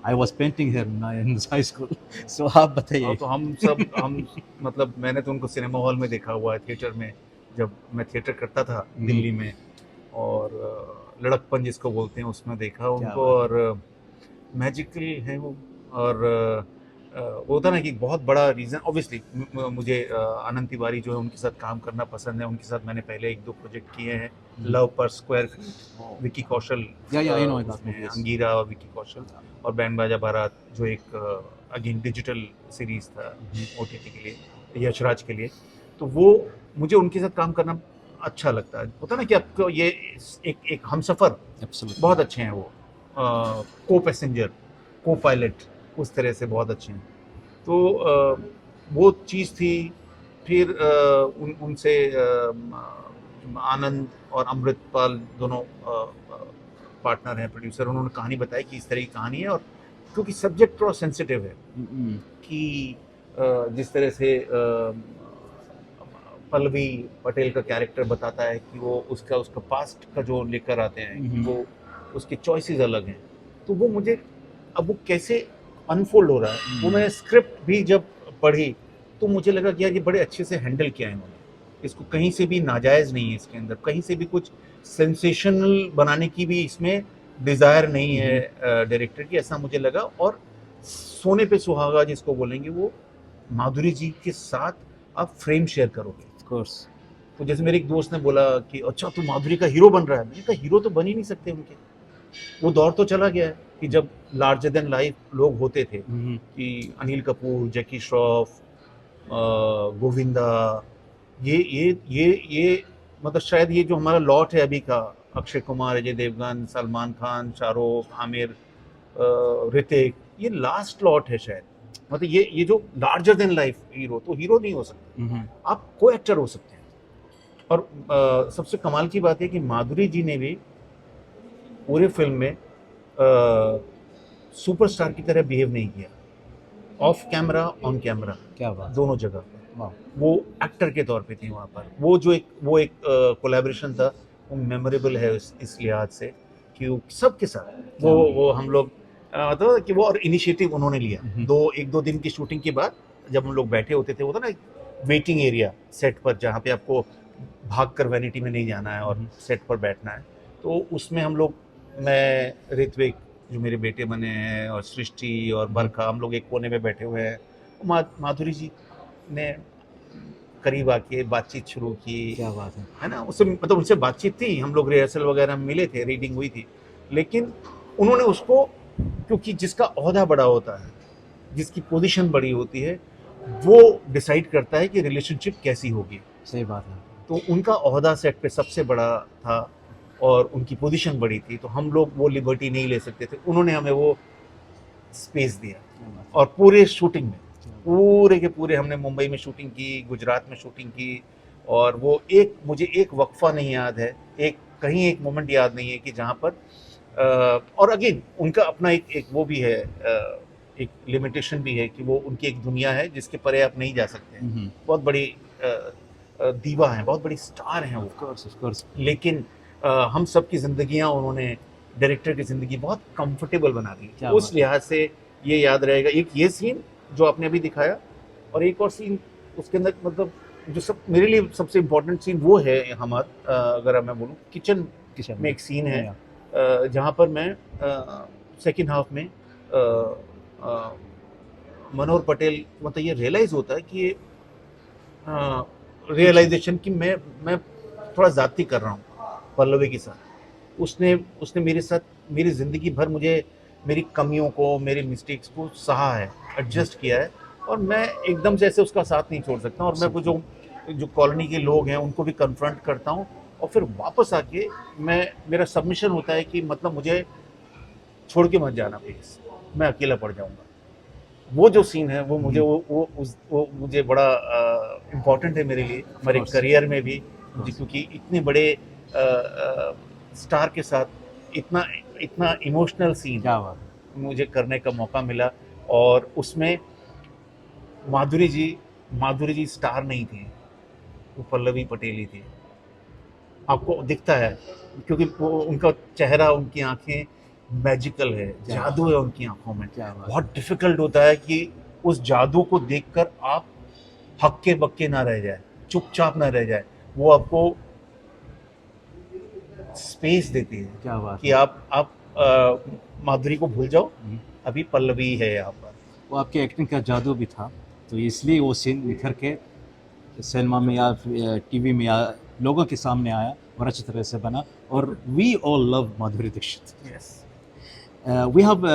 I was painting her in high school. So आप बताइए. तो हम मतलब मैंने तो उनको सिनेमा हॉल में देखा हुआ है, थिएटर में, जब मैं थिएटर करता था दिल्ली में, और लड़कपन जिसको बोलते हैं उसमें देखा उनको, और मैजिकल है वो। और वो होता ना कि बहुत बड़ा रीज़न, ऑब्वियसली मुझे आनंद तिवारी जो है उनके साथ काम करना पसंद है। उनके साथ मैंने पहले 1-2 प्रोजेक्ट किए हैं, लव पर square feet, Vicky Kaushal, I know that उसमें movie, yes. अंगीरा और विकी कौशल, और बैंड बाजा बारात जो एक अगेन डिजिटल सीरीज था OTT के लिए, यशराज के लिए। तो वो मुझे उनके साथ काम करना अच्छा लगता है। होता ना कि आपको ये एक हमसफर Absolutely. बहुत अच्छे हैं वो, को पैसेंजर, को पायलट, उस तरह से बहुत अच्छे हैं। तो वो चीज़ थी। फिर उनसे आनंद और अमृतपाल दोनों पार्टनर हैं, प्रोड्यूसर। उन्होंने कहानी बताई कि इस तरह की कहानी है, और क्योंकि सब्जेक्ट थोड़ा सेंसिटिव है कि जिस तरह से पल्लवी पटेल का कैरेक्टर बताता है कि वो उसका पास्ट का जो लेकर आते हैं कि वो उसकी चॉइसेस अलग हैं, तो वो मुझे अब वो कैसे अनफोल्ड हो रहा है, वो मैंने स्क्रिप्ट भी जब पढ़ी तो मुझे लगा कि यार ये बड़े अच्छे से हैंडल किया है इन्होंने, इसको कहीं से भी नाजायज़ नहीं है, इसके अंदर कहीं से भी कुछ सेंसेशनल बनाने की भी इसमें डिज़ायर नहीं है डायरेक्टर की, ऐसा मुझे लगा। और सोने पे सुहागा जिसको बोलेंगे, वो माधुरी जी के साथ आप फ्रेम शेयर करोगे। Of course. तो जैसे मेरे एक दोस्त ने बोला कि अच्छा तू माधुरी का हीरो बन रहा है, मैंने कहा हीरो तो बन ही नहीं सकते उनके, वो दौर तो चला गया है कि जब लार्जर देन लाइफ लोग होते थे, कि अनिल कपूर, जैकी श्रॉफ, गोविंदा, ये मतलब शायद ये जो हमारा लॉट है अभी का, अक्षय कुमार, अजय देवगन, सलमान खान, शाहरुख, आमिर, ऋतिक, ये लास्ट लॉट है शायद। मतलब ये जो लार्जर देन लाइफ हीरो, तो हीरो नहीं हो सकते, आप को एक्टर हो सकते हैं। और सबसे कमाल की बात है कि माधुरी जी ने भी पूरे फिल्म में सुपरस्टार की तरह बिहेव नहीं किया, ऑफ कैमरा ऑन कैमरा, क्या बात, दोनों जगह वाह। वो एक्टर के तौर पे थी वहाँ पर। वो जो एक कोलैबोरेशन था, वो मेमोरेबल है इस लिहाज से कि सबके साथ वो हम लोग मतलब कि वो, और इनिशिएटिव उन्होंने लिया। 1-2 दिन की शूटिंग के बाद जब हम लोग बैठे होते थे, वो था ना वेटिंग एरिया सेट पर, जहाँ पे आपको भाग कर वैनिटी में नहीं जाना है और सेट पर बैठना है, तो उसमें हम लोग, मैं, ऋत्विक जो मेरे बेटे बने हैं, और सृष्टि और बरखा, हम लोग एक कोने में बैठे हुए हैं। माधुरी जी ने करीब आके बातचीत शुरू की। क्या बात है ना, उससे मतलब उनसे बातचीत थी, हम लोग रिहर्सल वगैरह में मिले थे, रीडिंग हुई थी, लेकिन उन्होंने उसको, क्योंकि जिसका ओहदा बड़ा होता है, जिसकी पोजीशन बड़ी होती है, वो डिसाइड करता है कि रिलेशनशिप कैसी होगी। सही बात है। तो उनका ओहदा सेट पे सबसे बड़ा था और उनकी पोजीशन बड़ी थी, तो हम लोग वो लिबर्टी नहीं ले सकते थे, उन्होंने हमें वो स्पेस दिया। और पूरे शूटिंग में, पूरे के पूरे हमने मुंबई में शूटिंग की, गुजरात में शूटिंग की, और वो मुझे एक वक्फा नहीं याद है, कहीं एक मोमेंट याद नहीं है कि जहाँ पर और अगेन उनका अपना एक वो भी है, एक लिमिटेशन भी है कि वो उनकी एक दुनिया है जिसके परे आप नहीं जा सकते हैं। बहुत बड़ी दीवा हैं, बहुत बड़ी स्टार हैं वो, of course. लेकिन हम सब की ज़िंदगियाँ उन्होंने, डायरेक्टर की ज़िंदगी बहुत कंफर्टेबल बना दी। उस लिहाज से ये याद रहेगा। एक ये सीन जो आपने अभी दिखाया, और एक और सीन उसके अंदर, मतलब जो मेरे लिए सबसे इम्पोर्टेंट सीन वो है हमारा, अगर मैं बोलूँ, किचन में एक सीन है जहाँ पर मैं सेकेंड हाफ में मनोहर पटेल, मतलब ये रियलाइज़ होता है कि ये रियलाइजेशन कि मैं थोड़ा ज़्यादती कर रहा हूँ पल्लवी के साथ। उसने मेरे साथ मेरी ज़िंदगी भर मुझे मेरी कमियों को, मेरी मिस्टेक्स को सहा है, एडजस्ट किया है, और मैं एकदम से ऐसे उसका साथ नहीं छोड़ सकता। और मैं वो जो कॉलोनी के लोग हैं उनको भी कन्फ्रंट करता हूँ, और फिर वापस आके मेरा सबमिशन होता है कि मतलब मुझे छोड़ के मत जाना प्लीज़, मैं अकेला पड़ जाऊँगा। वो जो सीन है वो मुझे वो मुझे बड़ा इम्पोर्टेंट है मेरे लिए, मेरे करियर में भी, क्योंकि इतने बड़े स्टार के साथ इतना इमोशनल सीन क्या बात, मुझे करने का मौका मिला। और उसमें माधुरी जी स्टार नहीं थी, वो पल्लवी पटेल ही थी। आपको दिखता है क्योंकि वो उनका चेहरा, उनकी आंखें मैजिकल है, जादू है उनकी आंखों में। बहुत डिफिकल्ट होता है कि उस जादू को देखकर आप हक्के बक्के ना रह जाए, चुपचाप ना रह जाए। वो आपको स्पेस देती है क्या बात कि आप माधुरी को भूल जाओ, अभी पल्लवी है यहाँ पर। वो आपके एक्टिंग का जादू भी था, तो इसलिए वो सीन निखर के सिनेमा में या टीवी में या लोगों के सामने आया और अच्छी तरह से बना। और we all love Madhuri Dixit. We have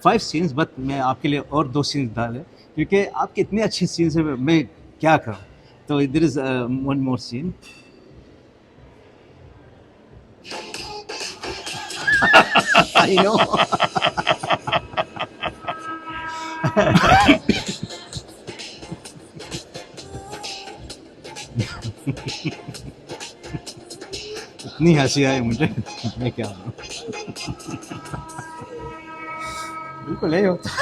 5 scenes, but मैं आपके लिए और 2 सीन्स डाले क्योंकि आपके इतने अच्छे सीन्स हैं, मैं क्या करूं। तो there is one more scene. I know. इतनी हंसी आई मुझे, मैं क्या बोलूं। बिल्कुल यही होता है।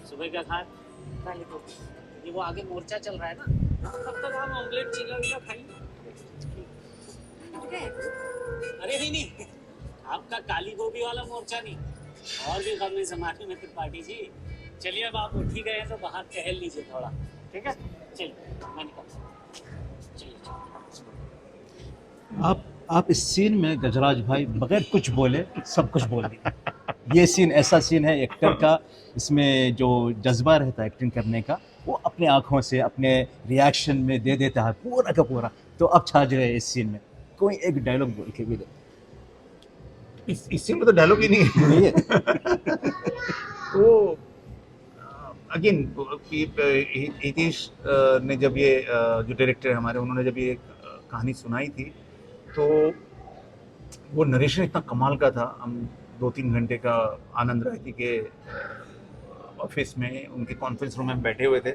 सुबह क्या खाए? पहले तो ये वो आगे मोर्चा चल रहा है ना, तब तक हम ऑमलेट चीला वीला खाएंगे। अरे नहीं, आपका काली गोभी वाला मोर्चा नहीं, और भी गम है जमाने में त्रिपाठी जी। चलिए अब आप उठ ही गए हैं तो बाहर टहल लीजिए थोड़ा, ठीक है? चलिए मैं निकलता हूँ। चलिए। आप इस सीन में गजराज भाई बगैर कुछ बोले सब कुछ बोल दिया। ये सीन ऐसा सीन है एक्टर का, इसमें जो जज्बा रहता है एक्टिंग करने का, वो अपने आंखों से अपने रिएक्शन में दे देता है पूरा का पूरा। तो अब छा जाए इस सीन में, कोई एक डायलॉग बोल के भी दे। इस सीन में तो डायलॉग ही नहीं है। नहीं है। तो अगेन हितेश ने जब ये जो डायरेक्टर है हमारे, उन्होंने जब ये कहानी सुनाई थी, तो वो नरेशन इतना कमाल का था। हम 2-3 घंटे का आनंद रायती के ऑफिस में, उनके कॉन्फ्रेंस रूम में बैठे हुए थे,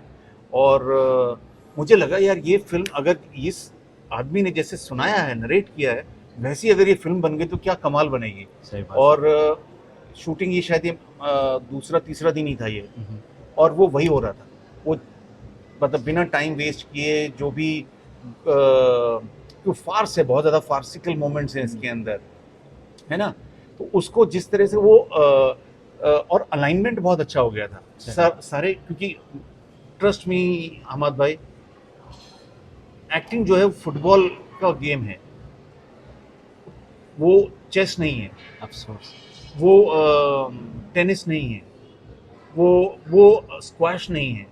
और मुझे लगा यार ये फिल्म अगर इस आदमी ने जैसे सुनाया है, नरेट किया है, वैसी अगर ये फिल्म बन गई तो क्या कमाल बनेगी। सही बात। और शूटिंग ये शायद ये दूसरा तीसरा दिन ही था ये, और वो वही हो रहा था। वो मतलब बिना टाइम वेस्ट किए, जो भी फार्स है, बहुत ज़्यादा फार्सिकल मोमेंट्स हैं इसके अंदर, है ना, तो उसको जिस तरह से वो और अलाइनमेंट बहुत अच्छा हो गया था सारे। क्योंकि ट्रस्ट मी अहमद भाई, एक्टिंग जो है फुटबॉल का गेम है, वो चेस नहीं है, अफसोस, वो टेनिस नहीं है, वो स्क्वैश नहीं है,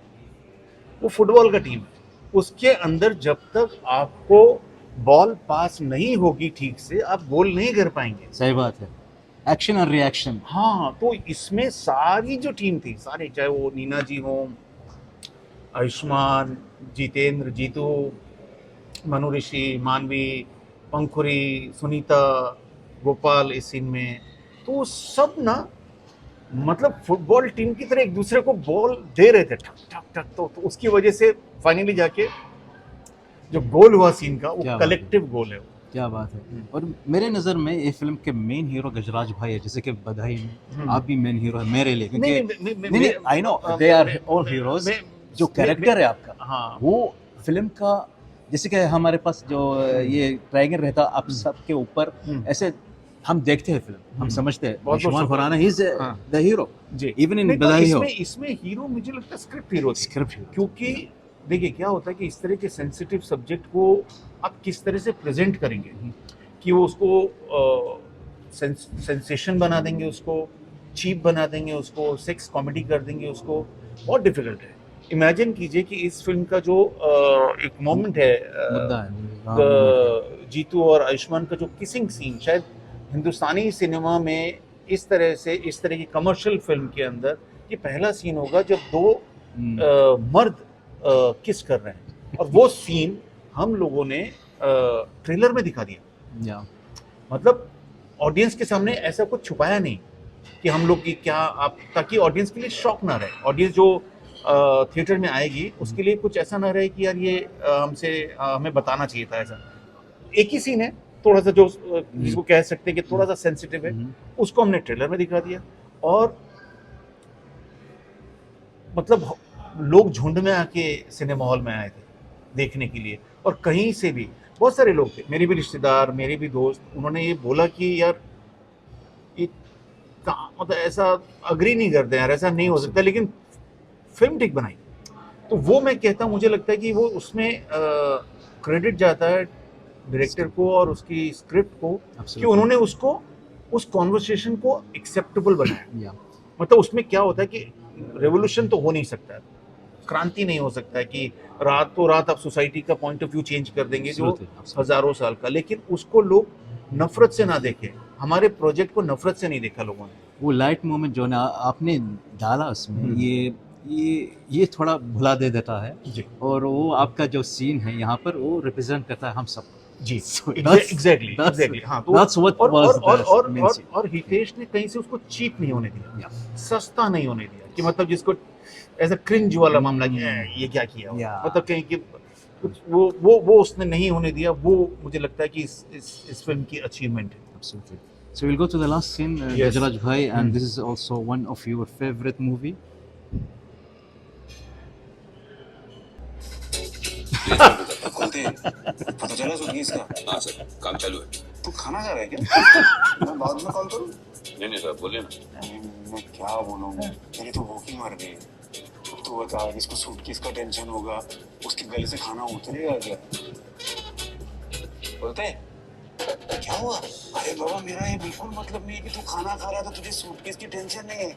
वो फुटबॉल का टीम है। उसके अंदर जब तक आपको बॉल पास नहीं होगी ठीक से, आप गोल नहीं कर पाएंगे। सही बात है, एक्शन और रिएक्शन। हाँ, तो इसमें सारी जो टीम थी, सारे, चाहे वो नीना जी हों, आयुष्मान, जितेंद्र, जीतू, मनु ऋषि, मानवी, पंखुरी, सुनीता, गोपाल इस सीन में, तो सब ना मतलब फुटबॉल टीम की तरह एक दूसरे को बॉल दे रहे थे, ठक ठक ठक। तो उसकी वजह से फाइनली जाके जो गोल हुआ सीन का, वो कलेक्टिव गोल है। क्या बात है। और मेरे नज़र में ये फिल्म के मेन हीरो गजराज भाई है, जैसे कि बधाई में आप भी मेन हीरो है मेरे लिए, क्योंकि नहीं I know they are all heroes. जो कैरेक्टर है आपका, हाँ, वो फिल्म का, जैसे कि हमारे पास जो ये ट्रायंगल रहता आप सबके ऊपर, ऐसे हम देखते हैं फिल्म, हम समझते हैं Ayushmann Khurrana he is the hero जी, इवन इन बधाई हो। इसमें हीरो मुझे लगता है स्क्रिप्ट हीरो, क्योंकि देखिए क्या होता है कि इस तरह के सेंसिटिव सब्जेक्ट को आप किस तरह से प्रेजेंट करेंगे कि वो उसको सेंसेशन बना देंगे उसको, चीप बना देंगे उसको, सेक्स कॉमेडी कर देंगे उसको, बहुत डिफिकल्ट है। इमेजिन कीजिए कि इस फिल्म का जो एक मोमेंट है, मुद्दा है जीतू और आयुष्मान का जो किसिंग सीन, शायद हिंदुस्तानी सिनेमा में इस तरह की कमर्शियल फिल्म के अंदर ये पहला सीन होगा जब दो मर्द किस कर रहे हैं, और वो सीन हम लोगों ने ट्रेलर में दिखा दिया। या मतलब ऑडियंस के सामने ऐसा कुछ छुपाया नहीं कि हम लोग की क्या आप, ताकि ऑडियंस के लिए शॉक ना रहे। ऑडियंस जो थिएटर में आएगी उसके लिए कुछ ऐसा ना रहे कि यार ये हमें बताना चाहिए था ऐसा। एक ही सीन है थोड़ा सा जो जिसको कह सकते हैं कि थोड़ा सा सेंसिटिव है, उसको हमने ट्रेलर में दिखा दिया, और मतलब लोग झुंड में आके सिनेमा हॉल में आए थे देखने के लिए, और कहीं से भी बहुत सारे लोग थे, मेरे भी रिश्तेदार, मेरे भी दोस्त, उन्होंने ये बोला कि यार ये मतलब ऐसा अग्री नहीं करते यार, ऐसा नहीं हो सकता, लेकिन फिल्म ठीक बनाई। तो वो मैं कहता हूँ, मुझे लगता है कि वो उसमें क्रेडिट जाता है डायरेक्टर को और उसकी स्क्रिप्ट को कि उन्होंने उसको उस कॉन्वर्सेशन को एक्सेप्टेबल बनाया। मतलब उसमें क्या होता है कि रेवोल्यूशन तो हो नहीं सकता, क्रांति नहीं हो सकता है कि रात आप सोसाइटी का पॉइंट ऑफ व्यू चेंज कर देंगे जो हजारों साल का, लेकिन उसको लोग नफरत से ना देखें। हमारे प्रोजेक्ट को नफरत से नहीं देखा लोगों ने। वो लाइट मोमेंट जो ना आपने डाला उसमें, ये थोड़ा भुला दे देता है जी। और वो आपका जो सीन है यहाँ पर वो रिप्रेजेंट करता है हम सब जी। that's- एग्जैक्टली that's- हाँ, तो that's what was the main scene. और हितेश ने कहीं से उसको चीप नहीं होने दिया, Yeah. सस्ता नहीं होने दिया कि मतलब जिसको ऐसा क्रिंज वाला मामला कि ये क्या किया Yeah. मतलब कहीं कि कुछ वो उसने नहीं होने दिया। वो मुझे लगता है कि इस फिल्म की अचीवमेंट है। Absolutely. So we'll go to the last scene, Yes. Gajaraj Bhai, and this is also one of your favorite movie. खोलते हैं, पता चला सुनिए इसका। हाँ सर, काम चालू है। तू खाना खा रहा है क्या? मैं बाद में कॉल करूँ? नहीं नहीं सर, बोलिए ना। मैं क्या बोलूँ, मेरी तो भूख ही मर गई। तू बता, इसको सूटकेस का टेंशन होगा, उसके गले से खाना उतरेगा क्या? बोलते हैं, क्या हुआ? अरे बाबा, मेरा ये बिल्कुल मतलब नहीं है कि तू खाना खा रहा है तो तुझे सूटकेस की टेंशन नहीं है।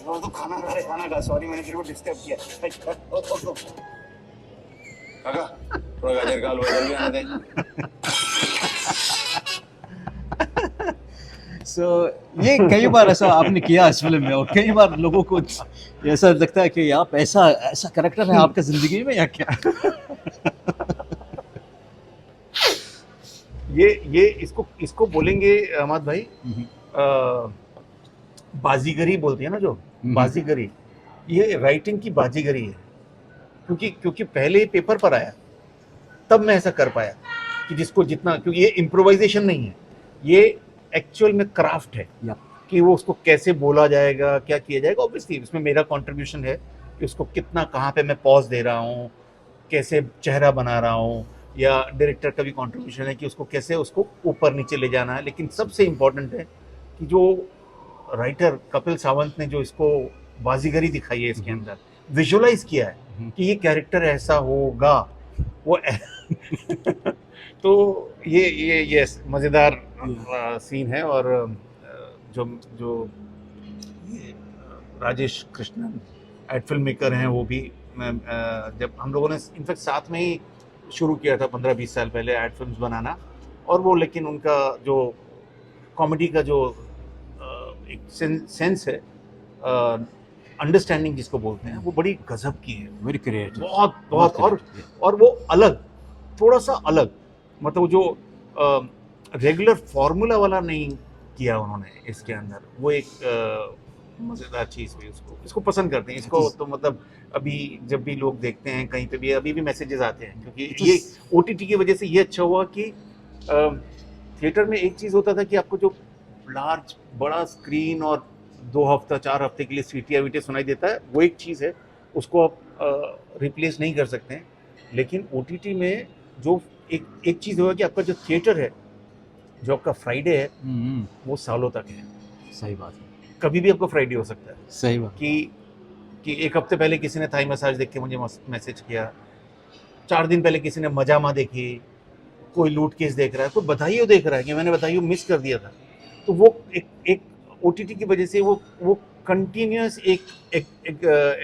और तू खाना खा रहा है, खाना खा। सॉरी, मैंने तेरे को डिस्टर्ब किया। काका, थोड़ा गाजर का हलवा जल्दी आने दे। So ये कई बार ऐसा आपने किया इस फिल्म में, और कई बार लोगों को ऐसा लगता है कि आप ऐसा कैरेक्टर है आपके जिंदगी में या क्या? ये इसको बोलेंगे अहमद भाई, बाजीगरी बोलते हैं ना, जो बाजीगरी, ये राइटिंग की बाजीगरी है। क्योंकि पहले पेपर पर आया तब मैं ऐसा कर पाया कि जिसको जितना, क्योंकि ये इम्प्रोवाइजेशन नहीं है, ये एक्चुअल में क्राफ्ट है कि वो उसको कैसे बोला जाएगा, क्या किया जाएगा। ऑब्वियसली इसमें मेरा कंट्रीब्यूशन है कि उसको कितना, कहाँ पे मैं पॉज दे रहा हूँ, कैसे चेहरा बना रहा हूँ, या डायरेक्टर का भी कंट्रीब्यूशन है कि उसको कैसे उसको ऊपर नीचे ले जाना है। लेकिन सबसे इम्पोर्टेंट है कि जो राइटर कपिल सावंत ने जो इसको बाजीगरी दिखाई है, इसके अंदर विजुअलाइज किया है कि ये कैरेक्टर ऐसा होगा वो तो ये मज़ेदार सीन है। और जो ये Rajesh Krishnan ad film maker हैं, वो भी जब हम लोगों ने इनफैक्ट साथ में ही शुरू किया था 15-20 साल पहले एड फिल्म्स बनाना, और वो लेकिन उनका जो कॉमेडी का जो एक सेंस है, अंडरस्टैंडिंग जिसको बोलते हैं, वो बड़ी गजब की है। वेरी क्रिएटिव, बहुत और वो अलग, थोड़ा सा अलग, मतलब वो जो रेगुलर फॉर्मूला वाला नहीं किया उन्होंने इसके अंदर। वो एक मज़ेदार चीज़ हुई, इसको पसंद करते हैं इसको। तो मतलब अभी जब भी लोग देखते हैं कहीं पे भी, अभी भी मैसेजेस आते हैं, क्योंकि ये OTT की वजह से ये अच्छा हुआ कि थिएटर में एक चीज़ होता था कि आपको जो लार्ज बड़ा स्क्रीन और 2 हफ्ता 4 हफ्ते के लिए सीटियाँ वीटियाँ सुनाई देता है, वो एक चीज़ है, उसको आप रिप्लेस नहीं कर सकते हैं। लेकिन OTT में जो एक चीज़ होगा कि आपका जो थिएटर है, जो आपका फ्राइडे है, वो सालों तक है। सही बात है, कभी भी आपको फ्राइडे हो सकता है। सही बात कि 1 हफ्ते पहले किसी ने थाई मसाज देख के मुझे मैसेज किया, 4 दिन पहले किसी ने मजामा देखी, कोई लूट केस देख रहा है, कोई बधाइयो देख रहा है कि मैंने बधाइयो मिस कर दिया था। तो वो एक ओटीटी की वजह से वो कंटिन्यूअस एक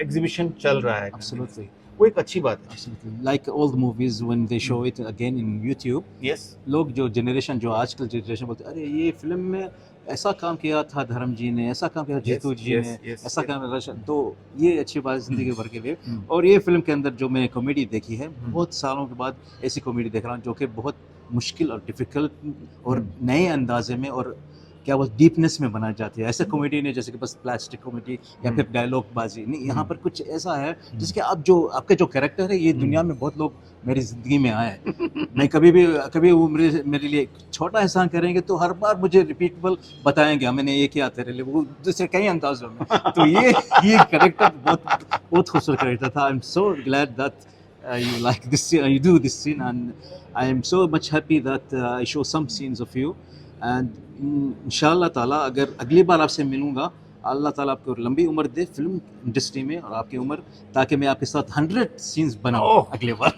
एग्जीबिशन चल रहा है। Absolutely. वो एक अच्छी बात है। Absolutely. Like old movies when they show it again in YouTube, yes, लोग जो जनरेशन जो आजकल जनरेशन बोलते हैं अरे ये फिल्म में ऐसा काम किया था धर्म जी ने, ऐसा काम किया जीतू जी yes, ने, yes, ऐसा yes. काम रशन, तो ये अच्छी बात है जिंदगी भर के लिए। हम्म। और ये फिल्म के अंदर जो मैंने कॉमेडी देखी है, बहुत सालों के बाद ऐसी कॉमेडी देख रहा हूँ जो कि बहुत मुश्किल और डिफिकल्ट और नए अंदाजे में और क्या वो डीपनेस में बनाई जाती है। ऐसे कॉमेडी नहीं जैसे कि बस प्लास्टिक कॉमेडी या फिर डायलॉग बाजी नहीं, यहाँ पर कुछ ऐसा है जिसके आप जो आपके जो कैरेक्टर है ये दुनिया में बहुत लोग मेरी ज़िंदगी में आए हैं। मैं कभी वो मेरे लिए छोटा एहसान करेंगे तो हर बार मुझे रिपीटेबल बताएंगे मैंने ये किया तेरे लिए, वो दूसरे कई अंदाजों में। तो ये कैरेक्टर बहुत खूबसूरत कैरेक्टर था। I am so glad that you like this you do this scene, and I am so much happy that I show some scenes of you, and इंशाल्लाह ताला अगर अगली बार आपसे मिलूंगा, अल्लाह ताला आपको लंबी उम्र दे फिल्म इंडस्ट्री में और आपकी उम्र, ताकि मैं आपके साथ 100 सीन्स बनाऊं ओह! अगली बार।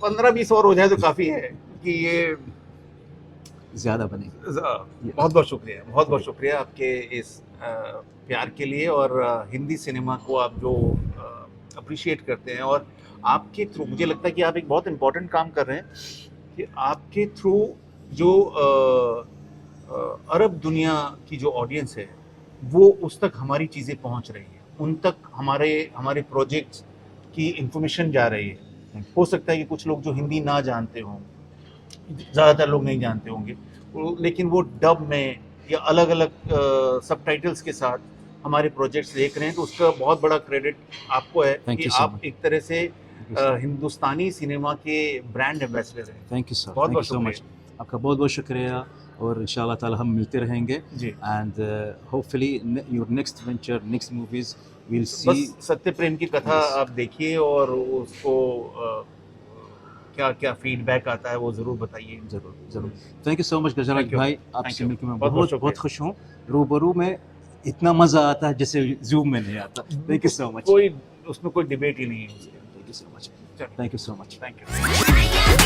15-20 और हो जाए तो काफी है कि ये ज़्यादा बने। बहुत बहुत शुक्रिया, बहुत बहुत शुक्रिया आपके इस प्यार के लिए और हिंदी सिनेमा को आप जो अप्रिशिएट करते हैं। और आपके थ्रू मुझे लगता है कि आप एक बहुत इम्पोर्टेंट काम कर रहे हैं कि आपके थ्रू जो अरब दुनिया की जो ऑडियंस है वो उस तक हमारी चीज़ें पहुंच रही है, उन तक हमारे प्रोजेक्ट्स की इंफॉर्मेशन जा रही है। हो सकता है कि कुछ लोग जो हिंदी ना जानते हों, ज़्यादातर लोग नहीं जानते होंगे, लेकिन वो डब में या अलग अलग सबटाइटल्स के साथ हमारे प्रोजेक्ट्स देख रहे हैं, तो उसका बहुत बड़ा क्रेडिट आपको है Thank कि you so आप much. एक तरह से हिंदुस्तानी सिनेमा के ब्रांड एम्बेसडर हैं। थैंक यू सर, बहुत थैंक यू सो मच। शुक्रिया। आपका बहुत बहुत शुक्रिया और इंशाल्लाह ताला हम मिलते रहेंगे। जी, and hopefully your next venture, next movies will see. बस सत्य प्रेम की कथा Yes. आप देखिए और उसको क्या क्या फीडबैक आता है वो ज़रूर बताइए। जरूर। Thank you so much Gajraj Thank you. भाई, Thank आपसे you. मिलकर मैं बहुत बहुत बहुत बहुत शुक्रिया। खुश हूँ। रूबरू में इतना मजा आता है जैसे जूम में नहीं आता। Thank you so much. कोई उसमें कोई डिबेट ही नहीं है। Thank you so much. चलो। Thank you so much. Thank you.